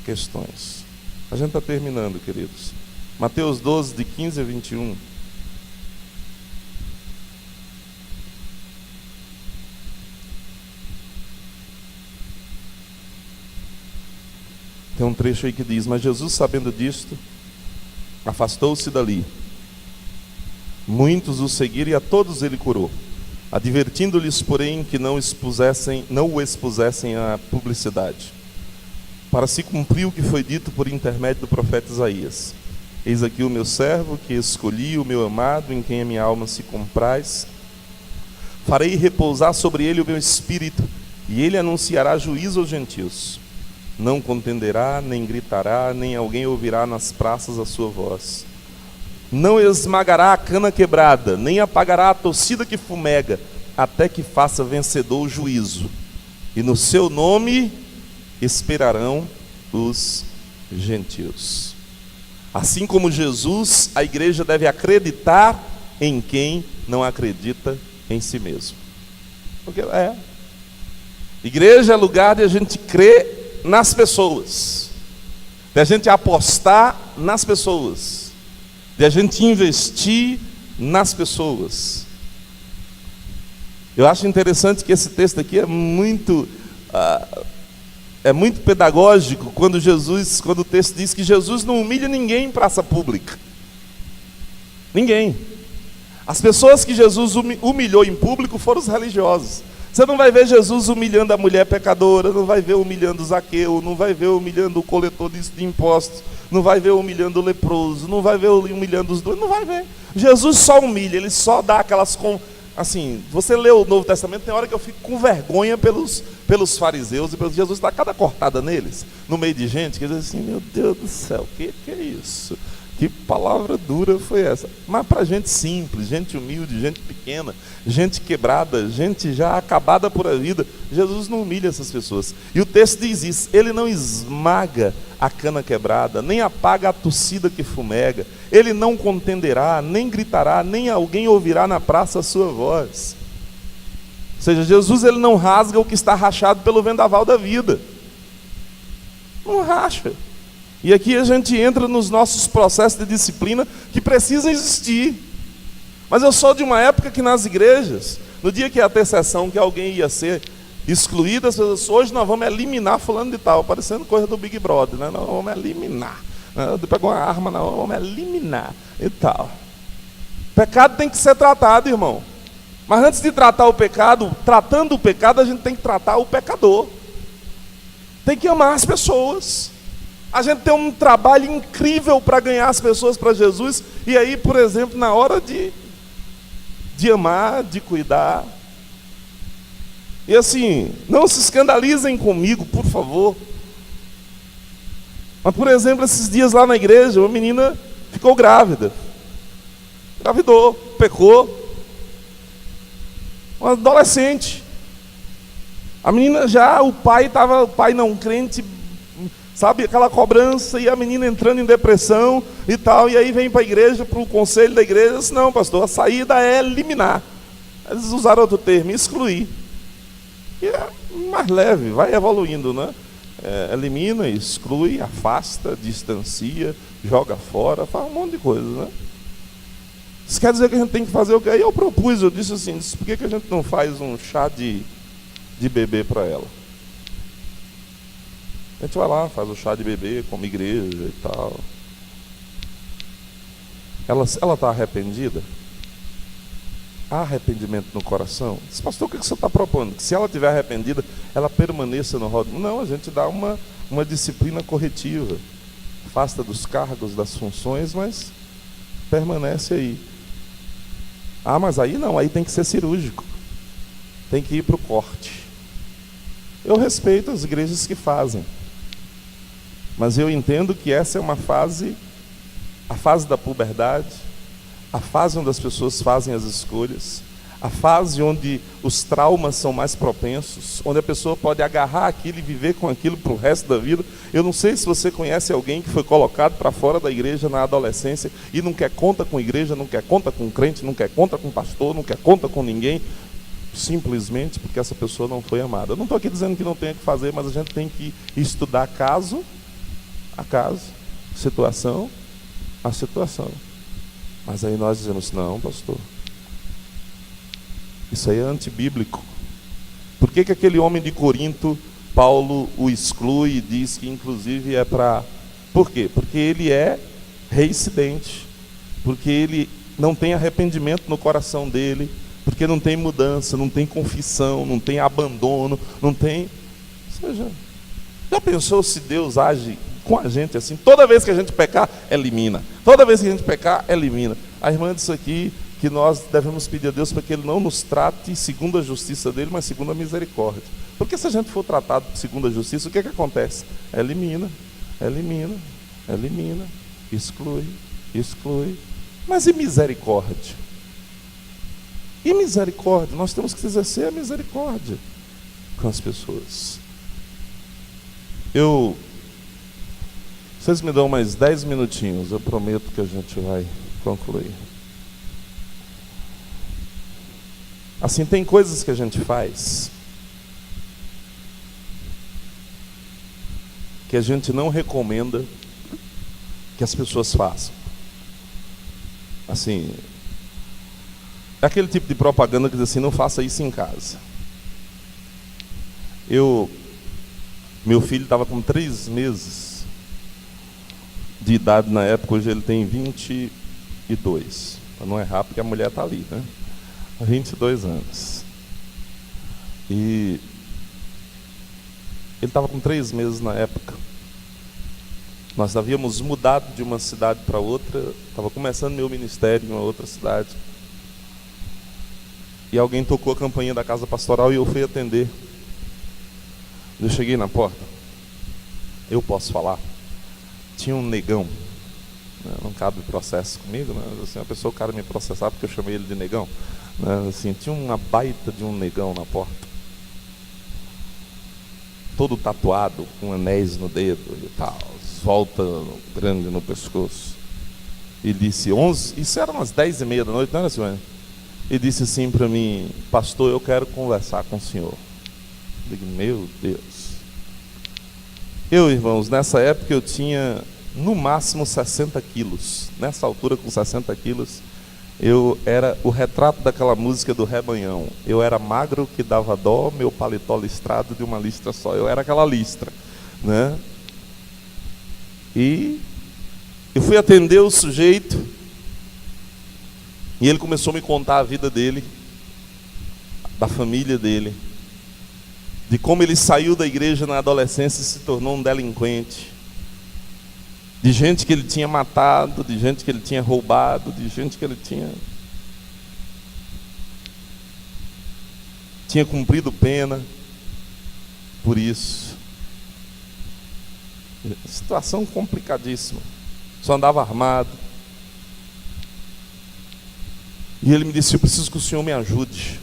questões. A gente está terminando, queridos. Mateus 12, de 15 a 21. Tem um trecho aí que diz: mas Jesus, sabendo disto, afastou-se dali. Muitos o seguiram e a todos ele curou, advertindo-lhes, porém, que não o expusessem à publicidade, para se cumprir o que foi dito por intermédio do profeta Isaías: eis aqui o meu servo, que escolhi, o meu amado, em quem a minha alma se compraz. Farei repousar sobre ele o meu espírito, e ele anunciará juízo aos gentios. Não contenderá, nem gritará, nem alguém ouvirá nas praças a sua voz. Não esmagará a cana quebrada, nem apagará a torcida que fumega, até que faça vencedor o juízo. E no seu nome esperarão os gentios. Assim como Jesus, a igreja deve acreditar em quem não acredita em si mesmo. Porque igreja é lugar de a gente crer nas pessoas, de a gente apostar nas pessoas, de a gente investir nas pessoas. Eu acho interessante que esse texto aqui é muito pedagógico quando o texto diz que Jesus não humilha ninguém em praça pública. Ninguém. As pessoas que Jesus humilhou em público foram os religiosos. Você não vai ver Jesus humilhando a mulher pecadora, não vai ver humilhando o Zaqueu, não vai ver humilhando o coletor de impostos, não vai ver humilhando o leproso, não vai ver humilhando os dois, não vai ver. Jesus só humilha, ele só dá aquelas... Assim, você lê o Novo Testamento, tem hora que eu fico com vergonha pelos fariseus, e Jesus dá cada cortada neles, no meio de gente, que diz assim, meu Deus do céu, que é isso? Que palavra dura foi essa? Mas para gente simples, gente humilde, gente pequena, gente quebrada, gente já acabada por a vida, Jesus não humilha essas pessoas. E o texto diz isso: ele não esmaga a cana quebrada, nem apaga a torcida que fumega, ele não contenderá, nem gritará, nem alguém ouvirá na praça a sua voz. Ou seja, Jesus, ele não rasga o que está rachado pelo vendaval da vida. Não racha. E aqui a gente entra nos nossos processos de disciplina que precisam existir. Mas eu sou de uma época que nas igrejas, no dia que ia ter sessão, que alguém ia ser excluído, as pessoas, hoje nós vamos eliminar fulano de tal, parecendo coisa do Big Brother, né? Nós vamos eliminar. Pegou uma arma, nós vamos eliminar e tal. Pecado tem que ser tratado, irmão. Mas antes de tratar o pecado, tratando o pecado, a gente tem que tratar o pecador. Tem que amar as pessoas. A gente tem um trabalho incrível para ganhar as pessoas para Jesus. E aí, por exemplo, na hora de amar, de cuidar. E assim, não se escandalizem comigo, por favor. Mas, por exemplo, esses dias lá na igreja, uma menina ficou grávida. Engravidou, pecou. Uma adolescente. A menina já, o pai não crente, sabe, aquela cobrança, e a menina entrando em depressão e tal, e aí vem para a igreja, para o conselho da igreja, e diz, não, pastor, a saída é eliminar. Eles usaram outro termo, excluir. E é mais leve, vai evoluindo, né? Elimina, exclui, afasta, distancia, joga fora, faz um monte de coisa, né? Isso quer dizer que a gente tem que fazer o quê? Aí eu propus, eu disse assim, por que a gente não faz um chá de bebê para ela? A gente vai lá, faz o chá de bebê, como igreja e tal. Ela está arrependida? Há arrependimento no coração? Diz, pastor, o que você está propondo? Que se ela estiver arrependida, ela permaneça no rótulo? Não, a gente dá uma disciplina corretiva. Afasta dos cargos, das funções, mas permanece aí. Ah, mas aí não, aí tem que ser cirúrgico. Tem que ir para o corte. Eu respeito as igrejas que fazem. Mas eu entendo que essa é uma fase, a fase da puberdade, a fase onde as pessoas fazem as escolhas, a fase onde os traumas são mais propensos, onde a pessoa pode agarrar aquilo e viver com aquilo para o resto da vida. Eu não sei se você conhece alguém que foi colocado para fora da igreja na adolescência e não quer conta com igreja, não quer conta com crente, não quer conta com pastor, não quer conta com ninguém, simplesmente porque essa pessoa não foi amada. Eu não estou aqui dizendo que não tem que fazer, mas a gente tem que estudar caso a caso, situação a situação. Mas aí nós dizemos, não, pastor, isso aí é antibíblico. Por que aquele homem de Corinto, Paulo o exclui e diz que inclusive é para... Por quê? Porque ele é reincidente, porque ele não tem arrependimento no coração dele, porque não tem mudança, não tem confissão, não tem abandono, não tem... Ou seja, já pensou se Deus age com a gente assim? Toda vez que a gente pecar, elimina. Toda vez que a gente pecar, elimina. A irmã disse aqui que nós devemos pedir a Deus para que Ele não nos trate segundo a justiça dele, mas segundo a misericórdia. Porque se a gente for tratado segundo a justiça, o que acontece? Elimina, elimina, elimina, exclui, exclui. Mas e misericórdia? E misericórdia? Nós temos que exercer a misericórdia com as pessoas. Vocês me dão mais 10 minutinhos, eu prometo que a gente vai concluir. Assim, tem coisas que a gente faz que a gente não recomenda que as pessoas façam. Assim, é aquele tipo de propaganda que diz assim, não faça isso em casa. Meu filho estava com 3 meses de idade na época, hoje ele tem 22. Para não errar, porque a mulher está ali, né? 22 anos. E ele estava com 3 meses na época. Nós havíamos mudado de uma cidade para outra, estava começando meu ministério em uma outra cidade. E alguém tocou a campainha da casa pastoral e eu fui atender. Eu cheguei na porta. Eu posso falar? Tinha um negão. Não cabe processo comigo, né? Assim, a pessoa, o cara me processar porque eu chamei ele de negão. Né? Assim, tinha uma baita de um negão na porta. Todo tatuado, com anéis no dedo e tal. Volta grande no pescoço. E disse, isso era umas 10h30 da noite, não era, senhor? E disse assim para mim, pastor, eu quero conversar com o senhor. Eu digo, meu Deus. Irmãos, nessa época eu tinha no máximo 60 quilos. Nessa altura, com 60 quilos, eu era o retrato daquela música do Rebanhão. Eu era magro que dava dó, meu paletó listrado de uma listra só. Eu era aquela listra, né? E eu fui atender o sujeito e ele começou a me contar a vida dele, da família dele, de como ele saiu da igreja na adolescência e se tornou um delinquente, de gente que ele tinha matado, de gente que ele tinha roubado, de gente que ele tinha cumprido pena por isso. Situação complicadíssima. Só andava armado. E ele me disse: eu preciso que o senhor me ajude.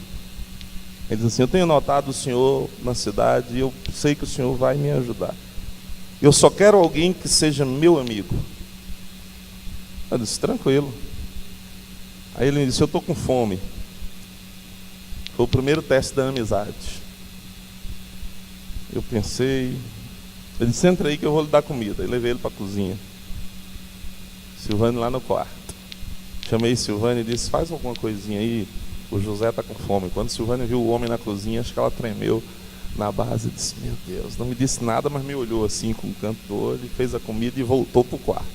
Ele disse assim: eu tenho notado o senhor na cidade e eu sei que o senhor vai me ajudar. Eu só quero alguém que seja meu amigo. Eu disse: tranquilo. Aí ele me disse: eu estou com fome. Foi o primeiro teste da amizade. Eu pensei. Ele disse: entra aí que eu vou lhe dar comida. Eu levei ele para a cozinha. Silvane lá no quarto. Chamei Silvane e disse: faz alguma coisinha aí, o José está com fome. Quando Silvane viu o homem na cozinha, acho que ela tremeu na base e disse: meu Deus, não me disse nada, mas me olhou assim com o canto do olho, fez a comida e voltou para o quarto.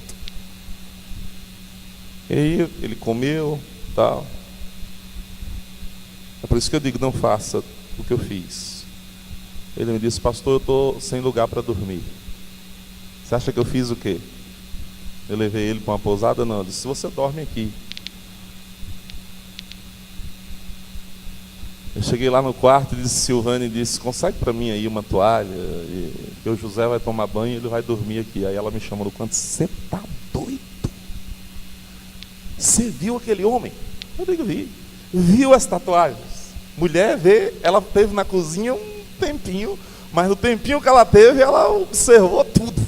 E aí ele comeu, tal. É por isso que eu digo: não faça o que eu fiz. Ele me disse: pastor, eu estou sem lugar para dormir. Você acha que eu fiz o quê? Eu levei ele para uma pousada? Não, eu disse: você dorme aqui. Eu cheguei lá no quarto e disse: Silvane disse: consegue para mim aí uma toalha, que o José vai tomar banho e ele vai dormir aqui. Aí ela me chamou no canto: você tá doido? Você viu aquele homem? Eu digo: vi. Viu as tatuagens? Mulher vê, ela teve na cozinha um tempinho, mas no tempinho que ela teve, ela observou tudo.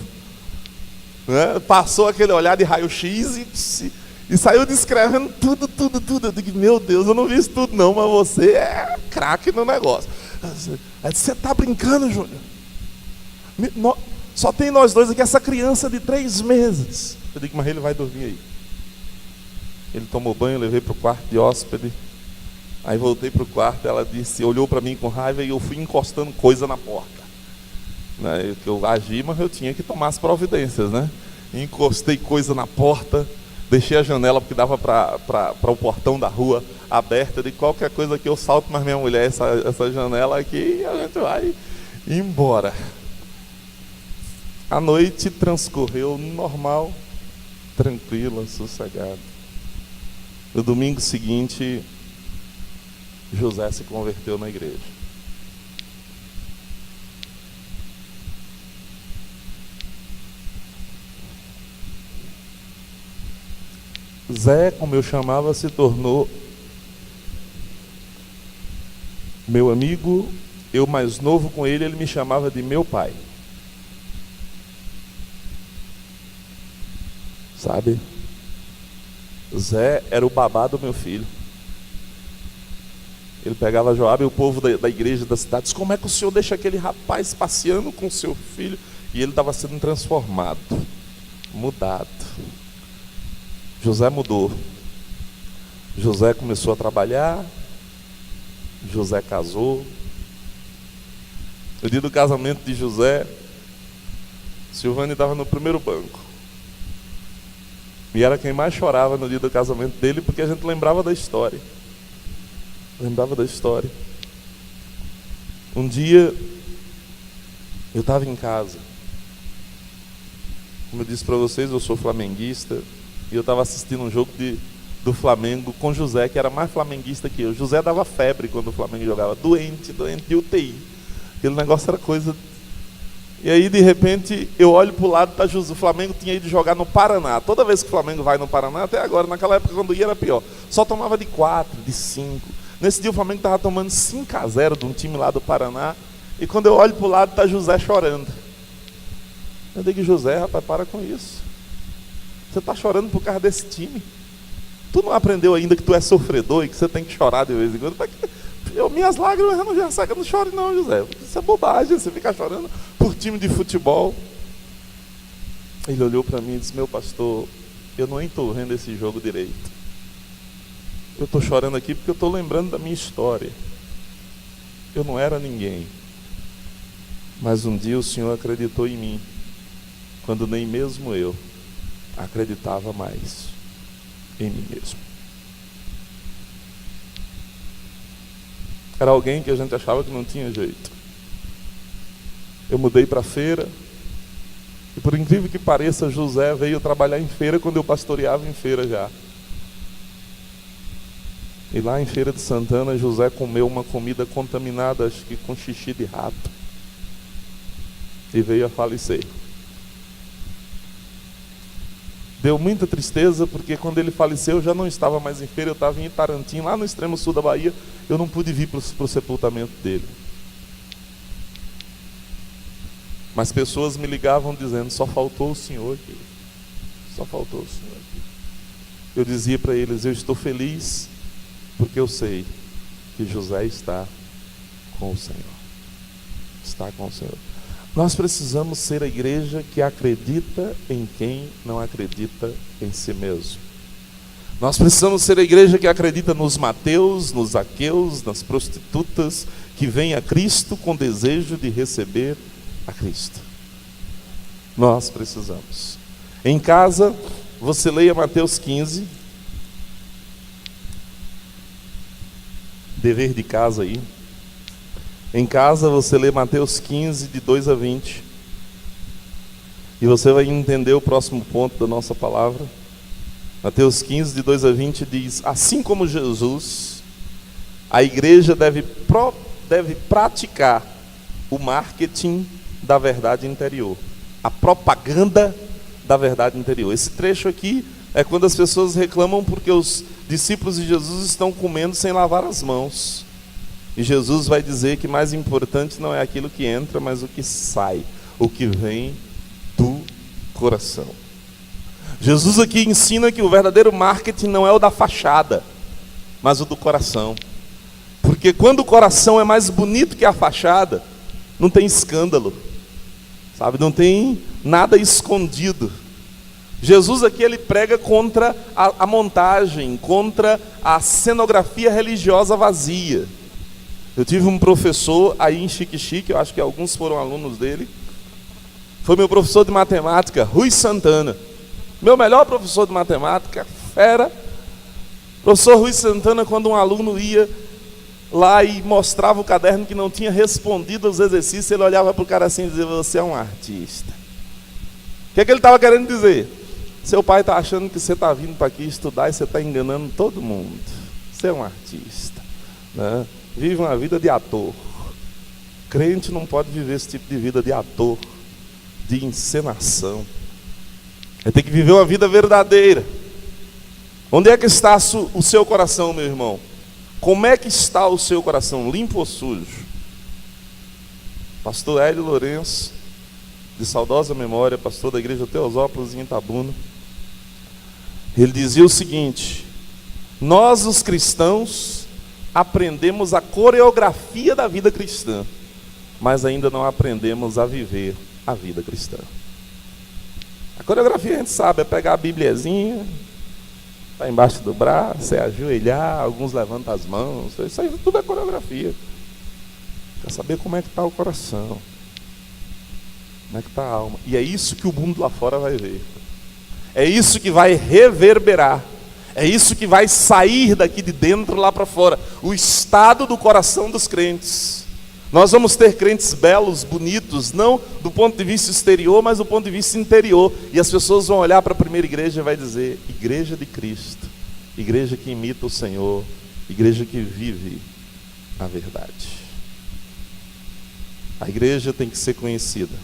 Né? Passou aquele olhar de raio-x e saiu descrevendo tudo. Eu digo: meu Deus, eu não vi isso tudo não, mas você é craque no negócio. Você está brincando, Júnior? Só tem nós dois aqui, essa criança de 3 meses. Eu digo: mas ele vai dormir aí. Ele tomou banho, eu levei para o quarto de hóspede. Aí voltei para o quarto, ela disse, olhou para mim com raiva e eu fui encostando coisa na porta. Né? Eu agi, mas eu tinha que tomar as providências, né? Encostei coisa na porta, deixei a janela, porque dava para o portão da rua aberta, de qualquer coisa que eu salto, mas minha mulher, essa janela aqui, e a gente vai embora. A noite transcorreu normal, tranquila, sossegada. No domingo seguinte, José se converteu na igreja. Zé, como eu chamava, se tornou meu amigo. Eu mais novo com ele, ele me chamava de meu pai. Sabe? Zé era o babá do meu filho. Ele pegava Joabe e o povo da igreja da cidade disse: como é que o senhor deixa aquele rapaz passeando com seu filho? E ele estava sendo transformado, mudado. José mudou. José começou a trabalhar. José casou. No dia do casamento de José, Silvane estava no primeiro banco. E era quem mais chorava no dia do casamento dele, porque a gente lembrava da história. Lembrava da história. Um dia, eu estava em casa. Como eu disse para vocês, eu sou flamenguista. E eu estava assistindo um jogo do Flamengo com José, que era mais flamenguista que eu. José dava febre quando o Flamengo jogava. Doente de UTI. Aquele negócio era coisa... E aí, de repente, eu olho para o lado, tá José. O Flamengo tinha ido jogar no Paraná. Toda vez que o Flamengo vai no Paraná, até agora, naquela época, quando ia, era pior. Só tomava de 4, de 5. Nesse dia o Flamengo estava tomando 5-0 de um time lá do Paraná. E quando eu olho para o lado, está José chorando. Eu digo: José, rapaz, para com isso. Você está chorando por causa desse time? Tu não aprendeu ainda que tu é sofredor e que você tem que chorar de vez em quando? Minhas lágrimas não já saem, não chore não, José. Isso é bobagem, você ficar chorando por time de futebol. Ele olhou para mim e disse: meu pastor, eu não estou vendo esse jogo direito. Eu estou chorando aqui porque eu estou lembrando da minha história. Eu não era ninguém. Mas um dia o Senhor acreditou em mim, quando nem mesmo eu acreditava mais em mim mesmo. Era alguém que a gente achava que não tinha jeito. Eu mudei para a feira, E por incrível que pareça, José veio trabalhar em feira quando eu pastoreava em feira já. E lá em Feira de Santana, José comeu uma comida contaminada, acho que com xixi de rato. E veio a falecer. Deu muita tristeza, porque quando ele faleceu, eu já não estava mais em feira, eu estava em Itarantim, lá no extremo sul da Bahia, eu não pude vir para o sepultamento dele. Mas pessoas me ligavam dizendo, só faltou o senhor aqui. Só faltou o senhor aqui. Eu dizia para eles, eu estou feliz, porque eu sei que José está com o Senhor. Está com o Senhor. Nós precisamos ser a igreja que acredita em quem não acredita em si mesmo. Nós precisamos ser a igreja que acredita nos Mateus, nos Zaqueus, nas prostitutas, que vem a Cristo com desejo de receber a Cristo. Nós precisamos. Em casa, você leia Mateus 15. Dever de casa aí. Em casa você lê Mateus 15, de 2 a 20. E você vai entender o próximo ponto da nossa palavra. Mateus 15, de 2 a 20 diz: assim como Jesus, a igreja deve praticar o marketing da verdade interior. A propaganda da verdade interior. Esse trecho aqui é quando as pessoas reclamam porque os discípulos de Jesus estão comendo sem lavar as mãos. E Jesus vai dizer que mais importante não é aquilo que entra, mas o que sai, o que vem do coração. Jesus aqui ensina que o verdadeiro marketing não é o da fachada, mas o do coração. Porque quando o coração é mais bonito que a fachada, não tem escândalo, sabe? Não tem nada escondido. Jesus aqui ele prega contra a montagem, contra a cenografia religiosa vazia. Eu tive um professor aí em Xique-Xique, eu acho que alguns foram alunos dele. Foi meu professor de matemática, Rui Santana. Meu melhor professor de matemática, fera. Professor Rui Santana, quando um aluno ia lá e mostrava o caderno que não tinha respondido aos exercícios, ele olhava para o cara assim e dizia: você é um artista. O que é que ele estava querendo dizer? Seu pai está achando que você está vindo para aqui estudar e você está enganando todo mundo. Você é um artista, né? Vive uma vida de ator. Crente não pode viver esse tipo de vida de ator, de encenação. Ele tem que viver uma vida verdadeira. Onde é que está o seu coração, meu irmão? Como é que está o seu coração? Limpo ou sujo? Pastor Hélio Lourenço, de saudosa memória, pastor da igreja Teosópolis em Itabuna, ele dizia o seguinte: nós os cristãos aprendemos a coreografia da vida cristã, mas ainda não aprendemos a viver a vida cristã. A coreografia a gente sabe, é pegar a bibliazinha, tá embaixo do braço, é ajoelhar, alguns levantam as mãos, isso aí tudo é coreografia. Quer saber como é que está o coração, como é que está a alma. E é isso que o mundo lá fora vai ver. É isso que vai reverberar. É isso que vai sair daqui de dentro lá para fora. O estado do coração dos crentes. Nós vamos ter crentes belos, bonitos, não do ponto de vista exterior, mas do ponto de vista interior. E as pessoas vão olhar para a primeira igreja e vai dizer: igreja de Cristo, igreja que imita o Senhor, igreja que vive a verdade. A igreja tem que ser conhecida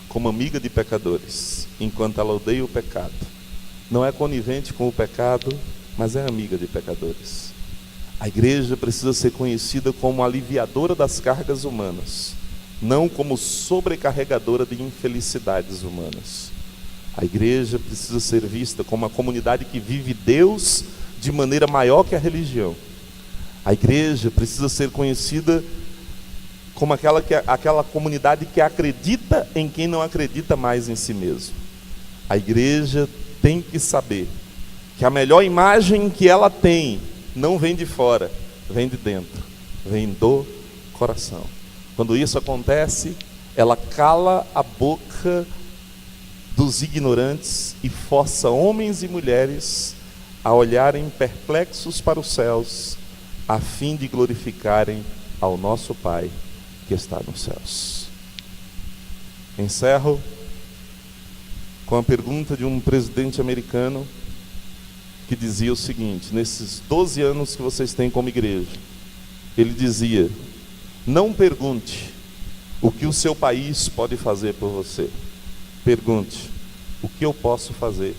como amiga de pecadores, enquanto ela odeia o pecado. Não é conivente com o pecado, mas é amiga de pecadores. A igreja precisa ser conhecida como aliviadora das cargas humanas, não como sobrecarregadora de infelicidades humanas. A igreja precisa ser vista como uma comunidade que vive Deus de maneira maior que a religião. A igreja precisa ser conhecida como aquela comunidade que acredita em quem não acredita mais em si mesmo. A igreja tem que saber que a melhor imagem que ela tem não vem de fora, vem de dentro, vem do coração. Quando isso acontece, ela cala a boca dos ignorantes e força homens e mulheres a olharem perplexos para os céus, a fim de glorificarem ao nosso Pai que está nos céus. Encerro com a pergunta de um presidente americano que dizia o seguinte: nesses 12 anos que vocês têm como igreja, ele dizia: não pergunte o que o seu país pode fazer por você, pergunte o que eu posso fazer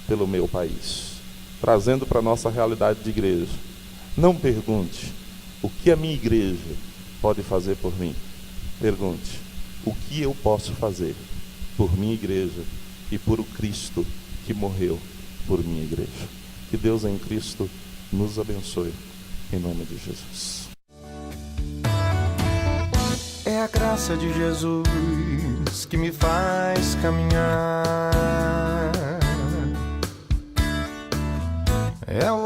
pelo meu país. Trazendo para a nossa realidade de igreja, não pergunte o que a minha igreja pode fazer por mim, pergunte o que eu posso fazer por minha igreja e por o Cristo que morreu por minha igreja. Que Deus em Cristo nos abençoe, em nome de Jesus. É a graça de Jesus que me faz caminhar. É o